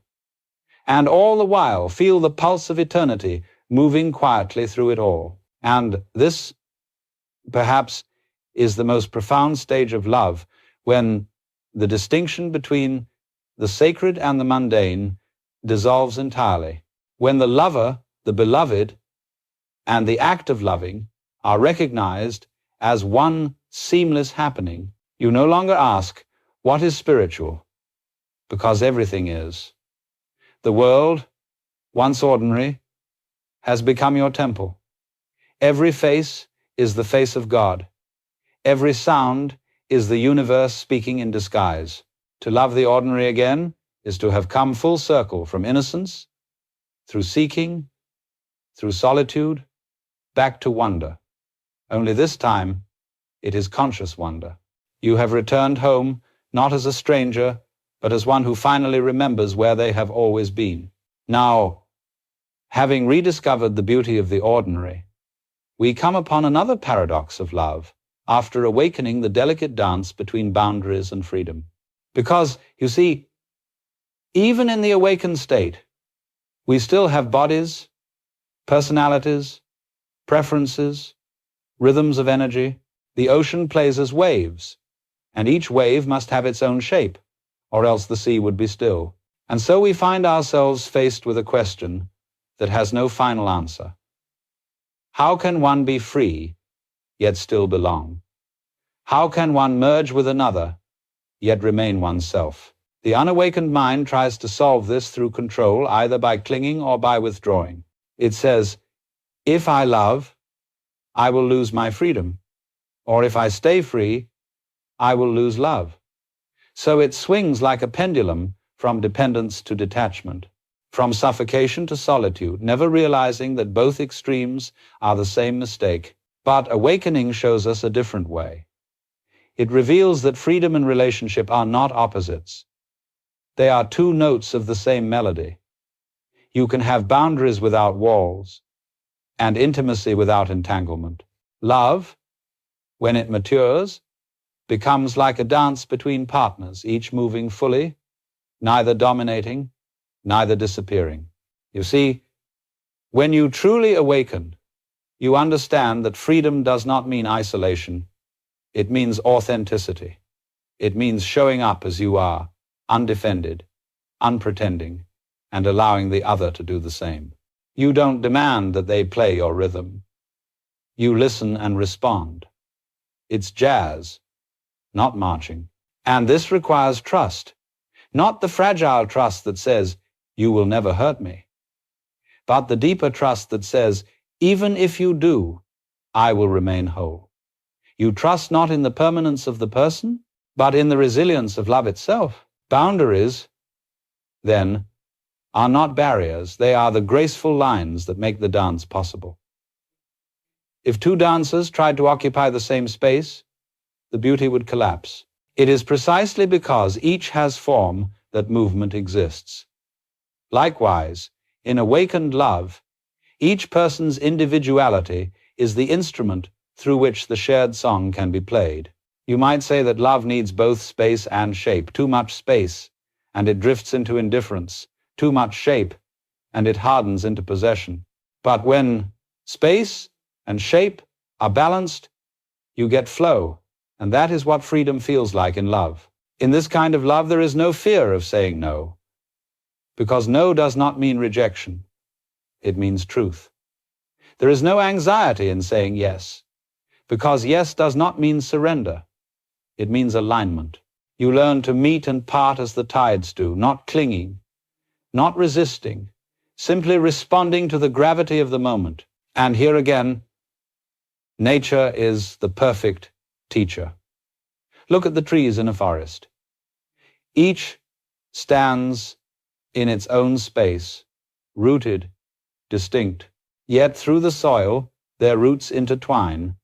and all the while feel the pulse of eternity moving quietly through it all. And this, perhaps, is the most profound stage of love, when the distinction between the sacred and the mundane dissolves entirely. When the lover, the beloved, and the act of loving are recognized as one seamless happening, you no longer ask, what is spiritual? Because everything is. The world, once ordinary, has become your temple. Every face is the face of God. Every sound is the universe speaking in disguise. To love the ordinary again is to have come full circle from innocence, through seeking, through solitude, back to wonder. Only this time, it is conscious wonder. You have returned home not as a stranger, but as one who finally remembers where they have always been. Now, having rediscovered the beauty of the ordinary, we come upon another paradox of love, after awakening the delicate dance between boundaries and freedom. Because, you see, even in the awakened state, we still have bodies, personalities, preferences, rhythms of energy. The ocean plays as waves, and each wave must have its own shape, or else the sea would be still. And so we find ourselves faced with a question that has no final answer. How can one be free, yet still belong? How can one merge with another, yet remain oneself? The unawakened mind tries to solve this through control, either by clinging or by withdrawing. It says, if I love, I will lose my freedom. Or if I stay free, I will lose love. So it swings like a pendulum from dependence to detachment, from suffocation to solitude, never realizing that both extremes are the same mistake. But awakening shows us a different way. It reveals that freedom and relationship are not opposites. They are two notes of the same melody. You can have boundaries without walls, and intimacy without entanglement. Love, when it matures, becomes like a dance between partners, each moving fully, neither dominating, neither disappearing. You see, when you truly awaken, you understand that freedom does not mean isolation. It means authenticity. It means showing up as you are, undefended, unpretending, and allowing the other to do the same. You don't demand that they play your rhythm. You listen and respond. It's jazz, not marching. And this requires trust, not the fragile trust that says, you will never hurt me, but the deeper trust that says, even if you do, I will remain whole. You trust not in the permanence of the person, but in the resilience of love itself. Boundaries, then, are not barriers. They are the graceful lines that make the dance possible. If two dancers tried to occupy the same space, the beauty would collapse. It is precisely because each has form that movement exists. Likewise, in awakened love, each person's individuality is the instrument through which the shared song can be played. You might say that love needs both space and shape. Too much space, and it drifts into indifference. Too much shape, and it hardens into possession. But when space and shape are balanced, you get flow And that is what freedom feels like in love. In this kind of love, there is no fear of saying no, because no does not mean rejection. It means truth. There is no anxiety in saying yes, because yes does not mean surrender. It means alignment. You learn to meet and part as the tides do, not clinging, not resisting, simply responding to the gravity of the moment. And here again, nature is the perfect teacher. Look at the trees in a forest. Each stands in its own space, rooted, distinct. Yet through the soil, their roots intertwine,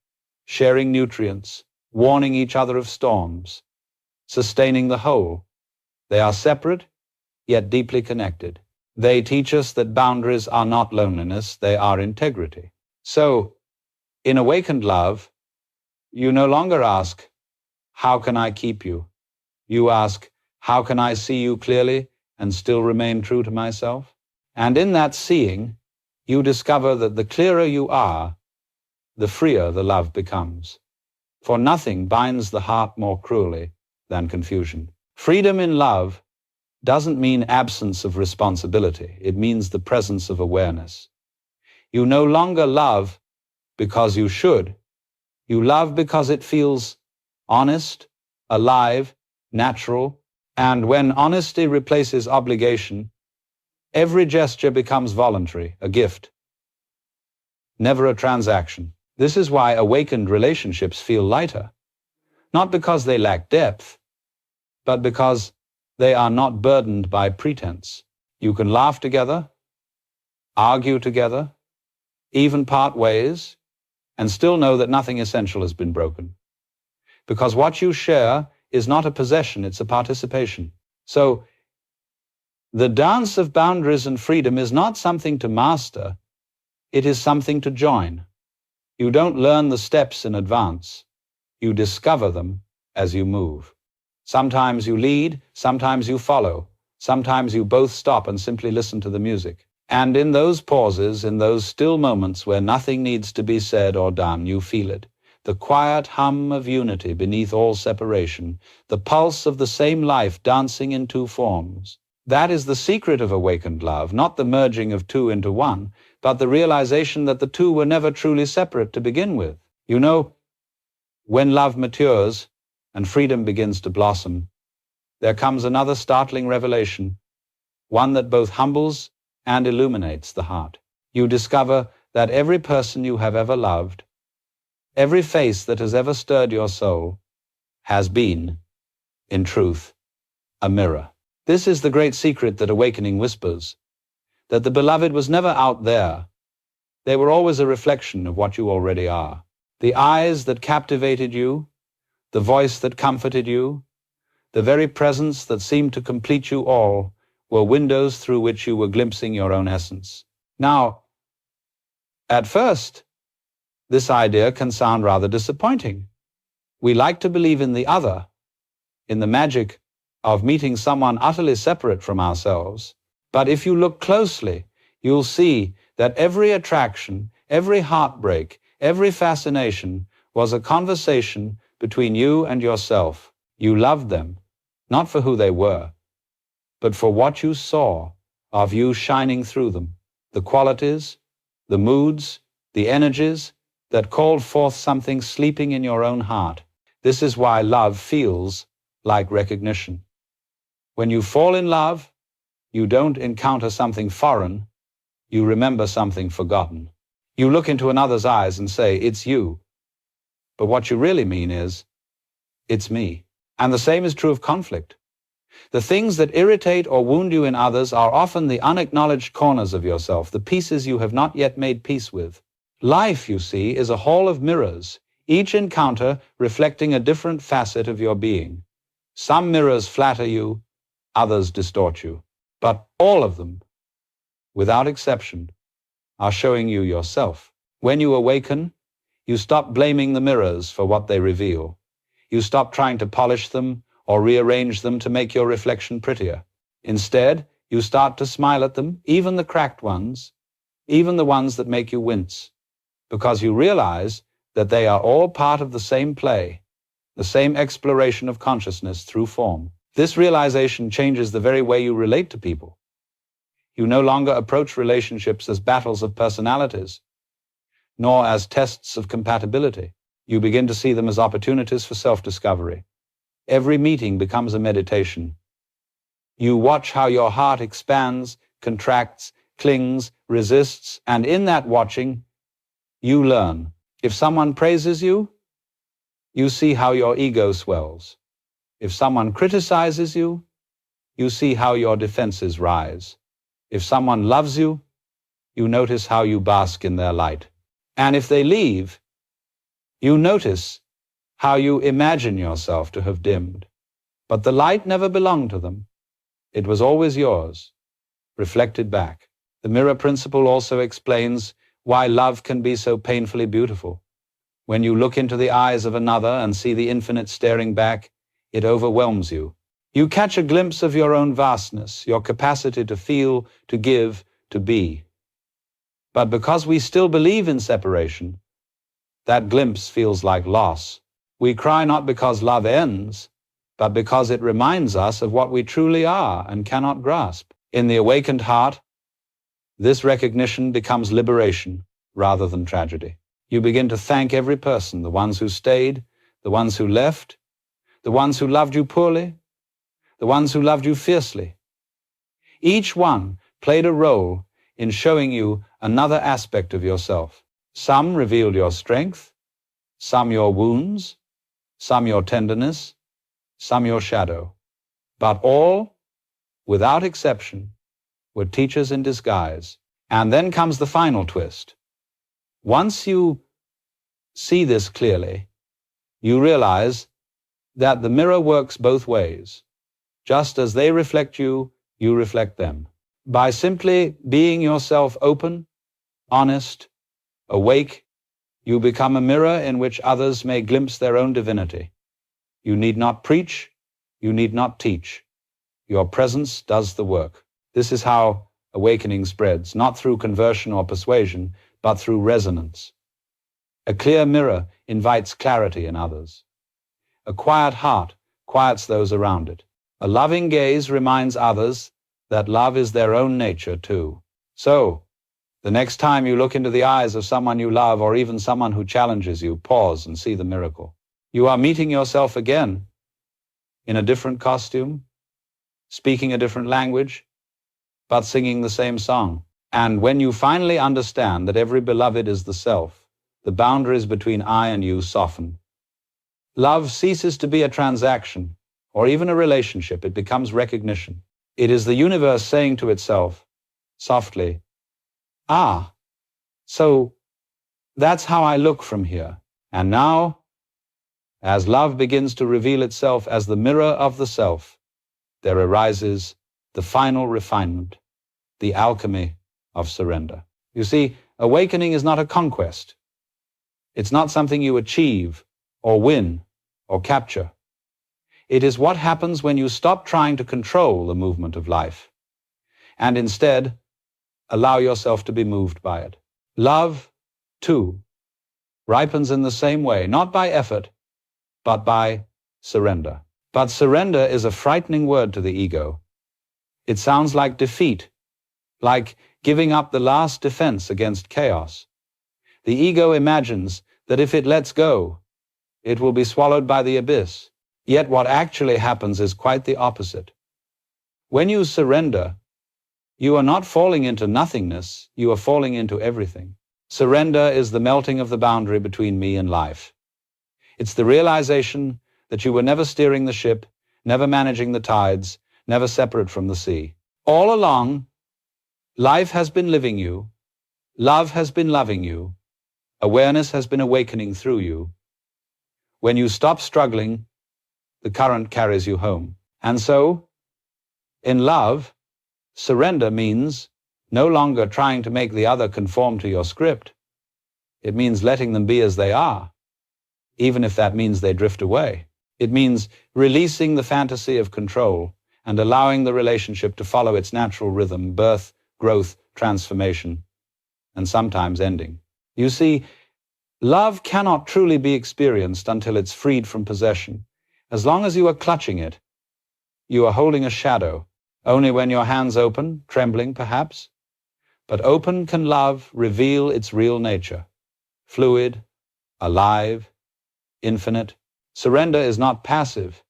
sharing nutrients, warning each other of storms, sustaining the whole. They are separate, yet deeply connected. They teach us that boundaries are not loneliness, they are integrity. So, in awakened love, you no longer ask, how can I keep you? You ask, how can I see you clearly and still remain true to myself? And in that seeing, you discover that the clearer you are, the freer the love becomes. For nothing binds the heart more cruelly than confusion. Freedom in love doesn't mean absence of responsibility. It means the presence of awareness. You no longer love because you should. You love because it feels honest, alive, natural, and when honesty replaces obligation, every gesture becomes voluntary, a gift, never a transaction. This is why awakened relationships feel lighter, not because they lack depth, but because they are not burdened by pretense. You can laugh together, argue together, even part ways, and still know that nothing essential has been broken. Because what you share is not a possession, it's a participation. So, the dance of boundaries and freedom is not something to master, it is something to join. You don't learn the steps in advance, you discover them as you move. Sometimes you lead, sometimes you follow, sometimes you both stop and simply listen to the music. And in those pauses, in those still moments where nothing needs to be said or done, you feel it. The quiet hum of unity beneath all separation, the pulse of the same life dancing in two forms. That is the secret of awakened love, not the merging of two into one, but the realization that the two were never truly separate to begin with. You know, when love matures and freedom begins to blossom, there comes another startling revelation, one that both humbles and illuminates the heart. You discover that every person you have ever loved, every face that has ever stirred your soul, has been, in truth, a mirror. This is the great secret that awakening whispers, that the beloved was never out there. They were always a reflection of what you already are. The eyes that captivated you, the voice that comforted you, the very presence that seemed to complete you all, were windows through which you were glimpsing your own essence. Now, at first, this idea can sound rather disappointing. We like to believe in the other, in the magic of meeting someone utterly separate from ourselves. But if you look closely, you'll see that every attraction, every heartbreak, every fascination was a conversation between you and yourself. You loved them, not for who they were, but for what you saw of you shining through them, the qualities, the moods, the energies that called forth something sleeping in your own heart. This is why love feels like recognition. When you fall in love, you don't encounter something foreign, you remember something forgotten. You look into another's eyes and say, it's you. But what you really mean is, it's me. And the same is true of conflict. The things that irritate or wound you in others are often the unacknowledged corners of yourself, the pieces you have not yet made peace with. Life, you see, is a hall of mirrors, each encounter reflecting a different facet of your being. Some mirrors flatter you, others distort you, but all of them, without exception, are showing you yourself. When you awaken, you stop blaming the mirrors for what they reveal. You stop trying to polish them or rearrange them to make your reflection prettier. Instead, you start to smile at them, even the cracked ones, even the ones that make you wince, because you realize that they are all part of the same play, the same exploration of consciousness through form. This realization changes the very way you relate to people. You no longer approach relationships as battles of personalities, nor as tests of compatibility. You begin to see them as opportunities for self-discovery. Every meeting becomes a meditation. You watch how your heart expands, contracts, clings, resists, and in that watching, you learn. If someone praises you, you see how your ego swells. If someone criticizes you, you see how your defenses rise. If someone loves you, you notice how you bask in their light. And if they leave, you notice how you imagine yourself to have dimmed. But the light never belonged to them. It was always yours, reflected back. The mirror principle also explains why love can be so painfully beautiful. When you look into the eyes of another and see the infinite staring back, it overwhelms you. You catch a glimpse of your own vastness, your capacity to feel, to give, to be. But because we still believe in separation, that glimpse feels like loss. We cry not because love ends, but because it reminds us of what we truly are and cannot grasp. In the awakened heart, this recognition becomes liberation rather than tragedy. You begin to thank every person, the ones who stayed, the ones who left, the ones who loved you poorly, the ones who loved you fiercely. Each one played a role in showing you another aspect of yourself. Some revealed your strength, some your wounds, some your tenderness, some your shadow. But all, without exception, were teachers in disguise. And then comes the final twist. Once you see this clearly, you realize that the mirror works both ways. Just as they reflect you, you reflect them. By simply being yourself open, honest, awake, you become a mirror in which others may glimpse their own divinity. You need not preach, you need not teach. Your presence does the work. This is how awakening spreads, not through conversion or persuasion, but through resonance. A clear mirror invites clarity in others. A quiet heart quiets those around it. A loving gaze reminds others that love is their own nature too. So, the next time you look into the eyes of someone you love or even someone who challenges you, pause and see the miracle. You are meeting yourself again in a different costume, speaking a different language, but singing the same song. And when you finally understand that every beloved is the self, the boundaries between I and you soften. Love ceases to be a transaction or even a relationship. It becomes recognition. It is the universe saying to itself, softly, "Ah, so that's how I look from here." And now, as love begins to reveal itself as the mirror of the self, there arises the final refinement, the alchemy of surrender. You see, awakening is not a conquest. It's not something you achieve or win or capture. It is what happens when you stop trying to control the movement of life and instead allow yourself to be moved by it. Love, too, ripens in the same way, not by effort, but by surrender. But surrender is a frightening word to the ego. It sounds like defeat, like giving up the last defense against chaos. The ego imagines that if it lets go, it will be swallowed by the abyss. Yet what actually happens is quite the opposite. When you surrender, you are not falling into nothingness, you are falling into everything. Surrender is the melting of the boundary between me and life. It's the realization that you were never steering the ship, never managing the tides, never separate from the sea. All along, life has been living you, love has been loving you, awareness has been awakening through you. When you stop struggling, the current carries you home. And so, in love, surrender means no longer trying to make the other conform to your script. It means letting them be as they are, even if that means they drift away. It means releasing the fantasy of control and allowing the relationship to follow its natural rhythm, birth, growth, transformation, and sometimes ending. You see, Love cannot truly be experienced until it's freed from possession. As long as you are clutching it, you are holding a shadow. Only when your hands open, trembling perhaps, but open can love reveal its real nature. Fluid, alive, infinite. Surrender is not passive.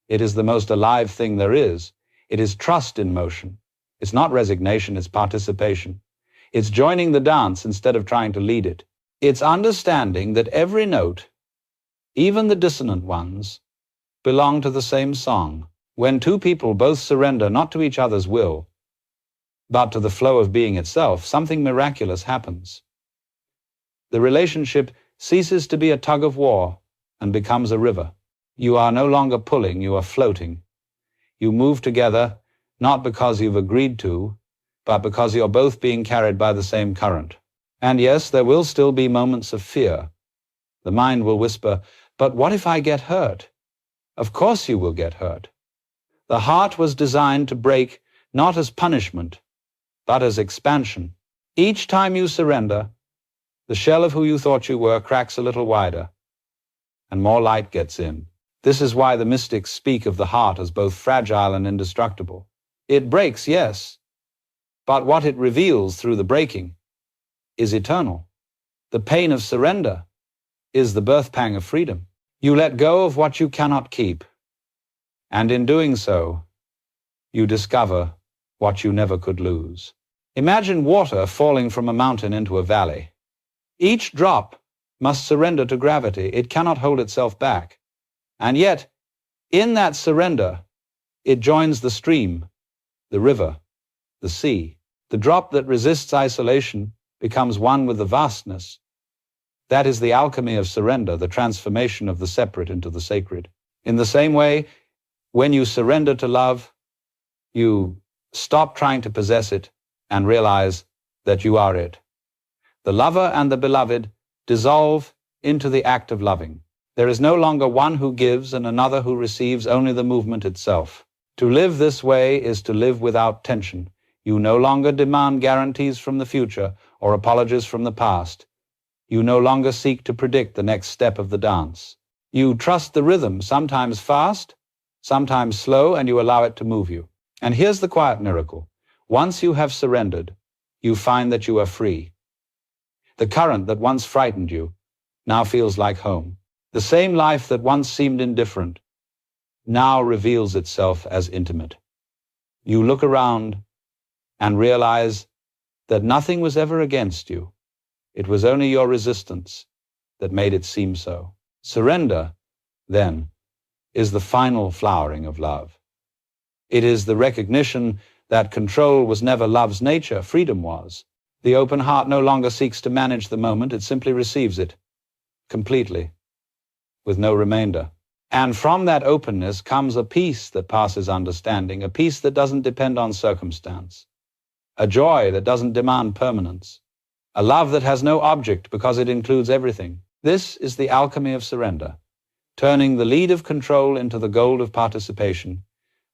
It is the most alive thing there is. It is trust in motion. It's not resignation, it's participation. It's joining the dance instead of trying to lead it. It's understanding that every note, even the dissonant ones, belong to the same song. When two people both surrender not to each other's will, but to the flow of being itself, something miraculous happens. The relationship ceases to be a tug of war and becomes a river. You are no longer pulling, you are floating. You move together, not because you've agreed to, but because you're both being carried by the same current. And yes, there will still be moments of fear. The mind will whisper, but what if I get hurt? Of course you will get hurt. The heart was designed to break not as punishment, but as expansion. Each time you surrender, the shell of who you thought you were cracks a little wider, and more light gets in. This is why the mystics speak of the heart as both fragile and indestructible. It breaks, yes, but what it reveals through the breaking is eternal. The pain of surrender is the birth pang of freedom. You let go of what you cannot keep, and in doing so, you discover what you never could lose. Imagine water falling from a mountain into a valley. Each drop must surrender to gravity. It cannot hold itself back. And yet, in that surrender, it joins the stream, the river, the sea. The drop that resists isolation becomes one with the vastness. That is the alchemy of surrender, the transformation of the separate into the sacred. In the same way, when you surrender to love, you stop trying to possess it and realize that you are it. The lover and the beloved dissolve into the act of loving. There is no longer one who gives and another who receives, only the movement itself. To live this way is to live without tension. You no longer demand guarantees from the future or apologies from the past. You no longer seek to predict the next step of the dance. You trust the rhythm, sometimes fast, sometimes slow, and you allow it to move you. And here's the quiet miracle. Once you have surrendered, you find that you are free. The current that once frightened you now feels like home. The same life that once seemed indifferent now reveals itself as intimate. You look around and realize that nothing was ever against you. It was only your resistance that made it seem so. Surrender, then, is the final flowering of love. It is the recognition that control was never love's nature, freedom was. The open heart no longer seeks to manage the moment, it simply receives it, completely, with no remainder. And from that openness comes a peace that passes understanding, a peace that doesn't depend on circumstance, a joy that doesn't demand permanence, a love that has no object because it includes everything. This is the alchemy of surrender, turning the lead of control into the gold of participation,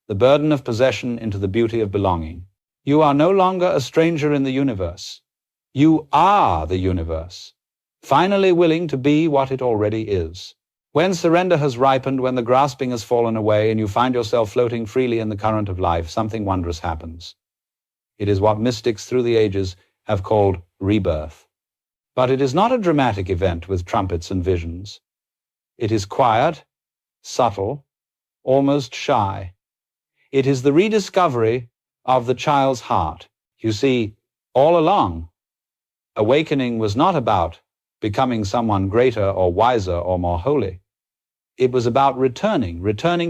the burden of possession into the beauty of belonging. You are no longer a stranger in the universe. You are the universe, finally willing to be what it already is. When surrender has ripened, when the grasping has fallen away, and you find yourself floating freely in the current of life, something wondrous happens. It is what mystics through the ages have called rebirth. But it is not a dramatic event with trumpets and visions. It is quiet, subtle, almost shy. It is the rediscovery of the child's heart. You see, all along, awakening was not about becoming someone greater or wiser or more holy. It was about returning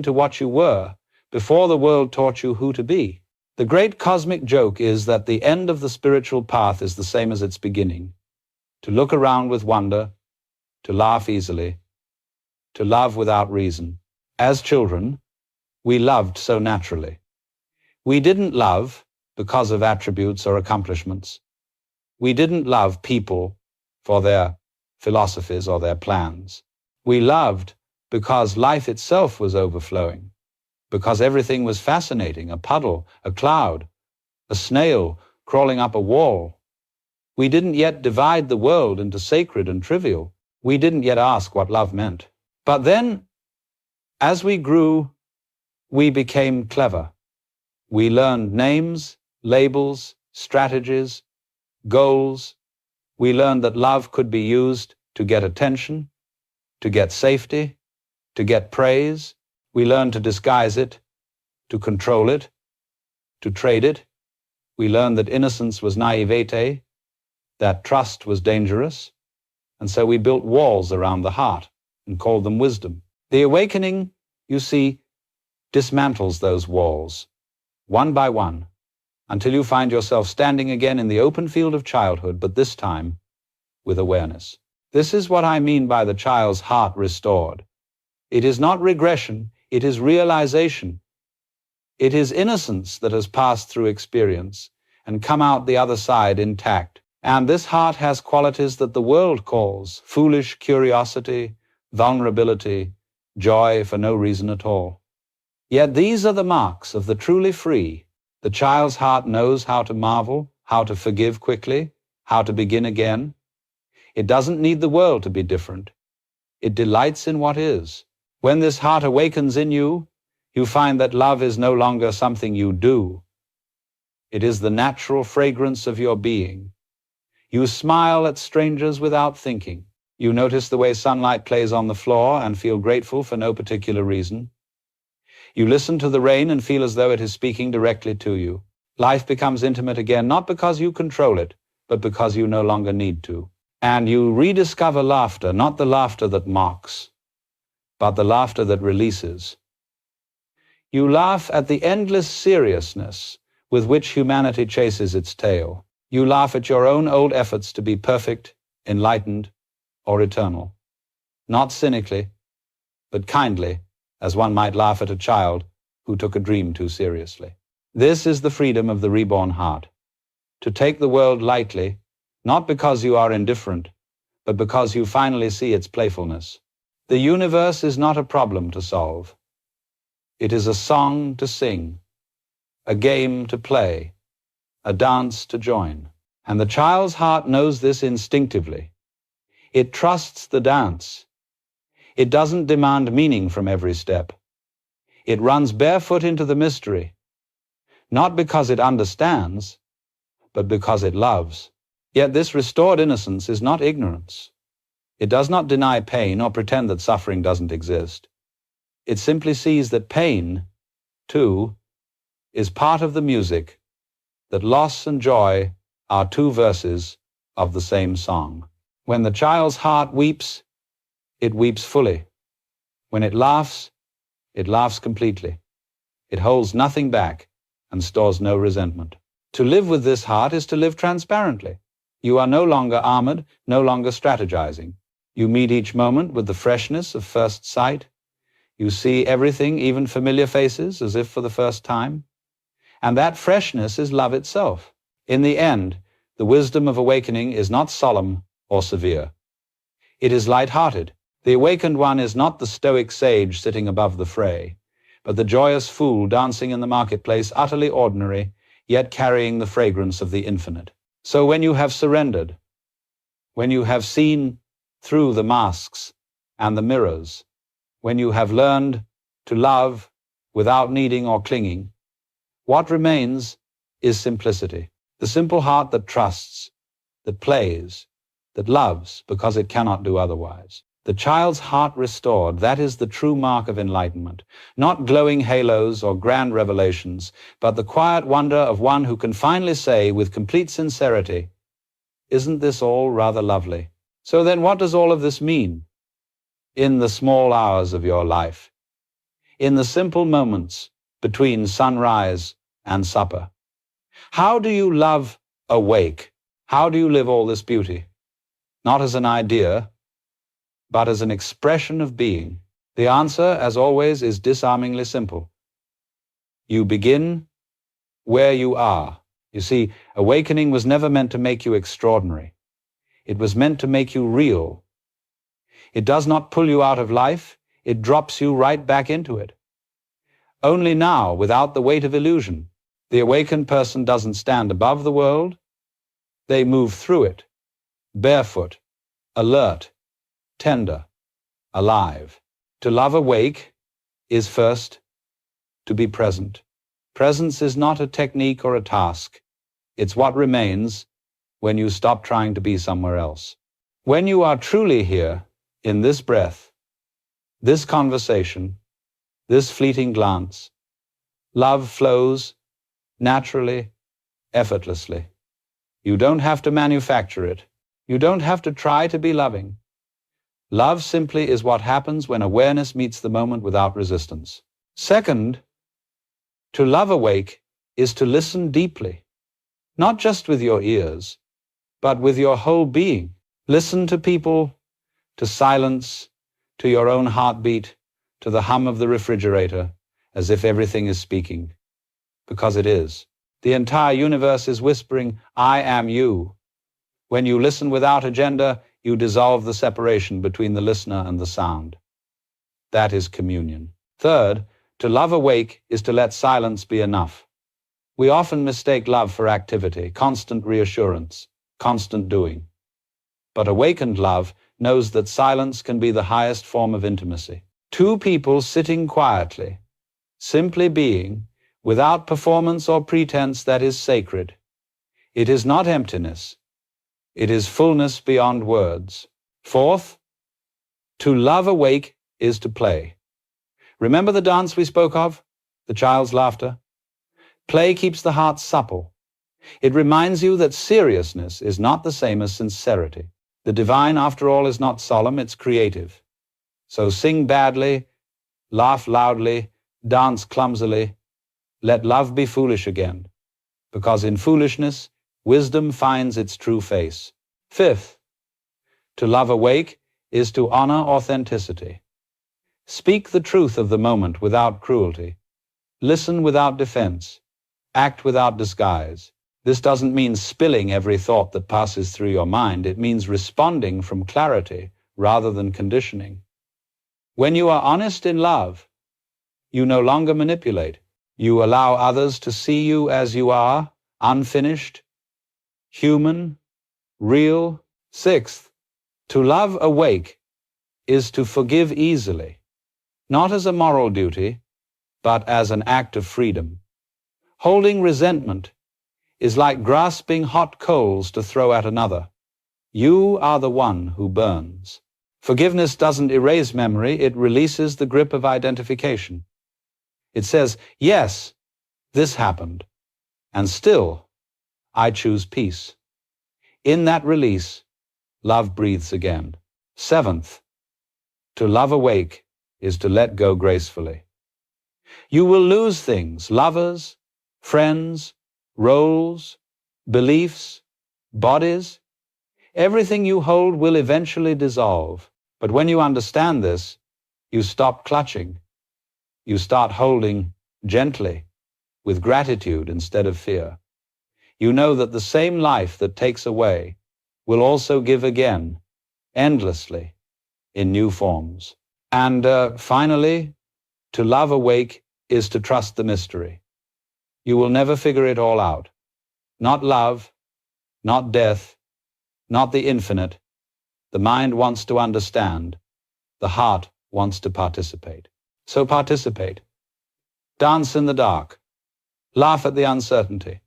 to what you were before the world taught you who to be. The great cosmic joke is that the end of the spiritual path is the same as its beginning. To look around with wonder, to laugh easily, to love without reason. As children, we loved so naturally. We didn't love because of attributes or accomplishments. We didn't love people for their philosophies or their plans. We loved because life itself was overflowing, because everything was fascinating, a puddle, a cloud, a snail crawling up a wall. We didn't yet divide the world into sacred and trivial. We didn't yet ask what love meant. But then, as we grew, we became clever. We learned names, labels, strategies, goals. We learned that love could be used to get attention, to get safety, to get praise. We learned to disguise it, to control it, to trade it. We learned that innocence was naivete, that trust was dangerous, and so we built walls around the heart and called them wisdom. The awakening, you see, dismantles those walls, one by one, until you find yourself standing again in the open field of childhood, but this time with awareness. This is what I mean by the child's heart restored. It is not regression, it is realization. It is innocence that has passed through experience and come out the other side intact. And this heart has qualities that the world calls foolish curiosity, vulnerability, joy for no reason at all. Yet these are the marks of the truly free. The child's heart knows how to marvel, how to forgive quickly, how to begin again. It doesn't need the world to be different. It delights in what is. When this heart awakens in you, you find that love is no longer something you do. It is the natural fragrance of your being. You smile at strangers without thinking. You notice the way sunlight plays on the floor and feel grateful for no particular reason. You listen to the rain and feel as though it is speaking directly to you. Life becomes intimate again, not because you control it, but because you no longer need to. And you rediscover laughter, not the laughter that mocks, but the laughter that releases. You laugh at the endless seriousness with which humanity chases its tail. You laugh at your own old efforts to be perfect, enlightened, or eternal. Not cynically, but kindly, as one might laugh at a child who took a dream too seriously. This is the freedom of the reborn heart. To take the world lightly, not because you are indifferent, but because you finally see its playfulness. The universe is not a problem to solve. It is a song to sing, a game to play, a dance to join. And the child's heart knows this instinctively. It trusts the dance. It doesn't demand meaning from every step. It runs barefoot into the mystery, not because it understands, but because it loves. Yet this restored innocence is not ignorance. It does not deny pain or pretend that suffering doesn't exist. It simply sees that pain, too, is part of the music, that loss and joy are two verses of the same song. When the child's heart weeps, it weeps fully. When it laughs completely. It holds nothing back and stores no resentment. To live with this heart is to live transparently. You are no longer armored, no longer strategizing. You meet each moment with the freshness of first sight. You see everything, even familiar faces, as if for the first time. And that freshness is love itself. In the end, the wisdom of awakening is not solemn or severe. It is light-hearted. The awakened one is not the stoic sage sitting above the fray, but the joyous fool dancing in the marketplace, utterly ordinary, yet carrying the fragrance of the infinite. So when you have surrendered, when you have seen through the masks and the mirrors, when you have learned to love without needing or clinging, what remains is simplicity. The simple heart that trusts, that plays, that loves because it cannot do otherwise. The child's heart restored, that is the true mark of enlightenment. Not glowing halos or grand revelations, but the quiet wonder of one who can finally say with complete sincerity, "Isn't this all rather lovely?" So then what does all of this mean? In the small hours of your life, in the simple moments between sunrise and supper. How do you love awake? How do you live all this beauty? Not as an idea, but as an expression of being. The answer, as always, is disarmingly simple. You begin where you are. You see, awakening was never meant to make you extraordinary. It was meant to make you real. It does not pull you out of life, it drops you right back into it. Only now, without the weight of illusion, the awakened person doesn't stand above the world, they move through it, barefoot, alert, tender, alive. To love awake is first to be present. Presence is not a technique or a task. It's what remains when you stop trying to be somewhere else. When you are truly here, in this breath, this conversation, this fleeting glance, love flows naturally, effortlessly. You don't have to manufacture it. You don't have to try to be loving. Love simply is what happens when awareness meets the moment without resistance. Second, to love awake is to listen deeply, not just with your ears, but with your whole being. Listen to people, to silence, to your own heartbeat, to the hum of the refrigerator, as if everything is speaking. Because it is. The entire universe is whispering, I am you. When you listen without agenda, you dissolve the separation between the listener and the sound. That is communion. Third, to love awake is to let silence be enough. We often mistake love for activity, constant reassurance, constant doing. But awakened love knows that silence can be the highest form of intimacy. Two people sitting quietly, simply being, without performance or pretense, that is sacred. It is not emptiness. It is fullness beyond words. Fourth, to love awake is to play. Remember the dance we spoke of? The child's laughter? Play keeps the heart supple. It reminds you that seriousness is not the same as sincerity. The divine, after all, is not solemn, it's creative. So sing badly, laugh loudly, dance clumsily. Let love be foolish again, because in foolishness, wisdom finds its true face. Fifth, to love awake is to honor authenticity. Speak the truth of the moment without cruelty. Listen without defense. Act without disguise. This doesn't mean spilling every thought that passes through your mind. It means responding from clarity rather than conditioning. When you are honest in love, you no longer manipulate. You allow others to see you as you are, unfinished, human, real. Sixth, to love awake is to forgive easily, not as a moral duty, but as an act of freedom. Holding resentment is like grasping hot coals to throw at another. You are the one who burns. Forgiveness doesn't erase memory, it releases the grip of identification. It says, yes, this happened, and still, I choose peace. In that release, love breathes again. Seventh, to love awake is to let go gracefully. You will lose things, lovers, friends, roles, beliefs, bodies. Everything you hold will eventually dissolve. But when you understand this, you stop clutching. You start holding gently, with gratitude instead of fear. You know that the same life that takes away will also give again, endlessly, in new forms. And finally, to love awake is to trust the mystery. You will never figure it all out. Not love, not death, not the infinite. The mind wants to understand. The heart wants to participate. So participate. Dance in the dark. Laugh at the uncertainty.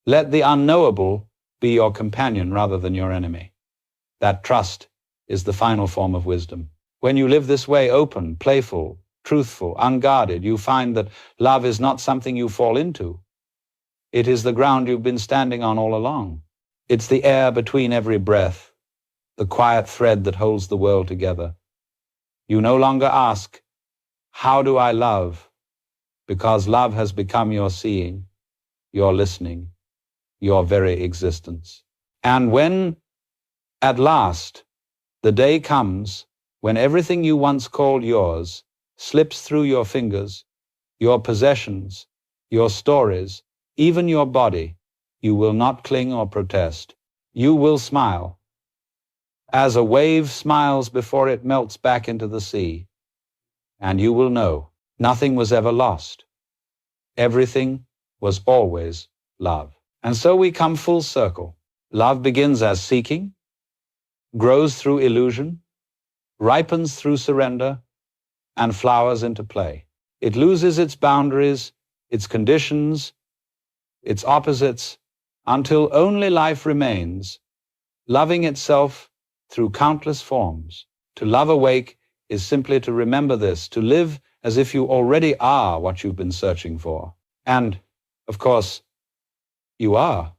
Let the unknowable be your companion rather than your enemy. That trust is the final form of wisdom. When you live this way, open, playful, truthful, unguarded, you find that love is not something you fall into. It is the ground you've been standing on all along. It's the air between every breath, the quiet thread that holds the world together. You no longer ask, how do I love? Because love has become your seeing, your listening, your very existence. And when, at last, the day comes when everything you once called yours slips through your fingers, your possessions, your stories, even your body, you will not cling or protest. You will smile, as a wave smiles before it melts back into the sea. And you will know nothing was ever lost. Everything was always love. And so we come full circle. Love begins as seeking, grows through illusion, ripens through surrender, and flowers into play. It loses its boundaries, its conditions, its opposites, until only life remains, loving itself through countless forms. To love awake is simply to remember this, to live as if you already are what you've been searching for. And, of course, you are.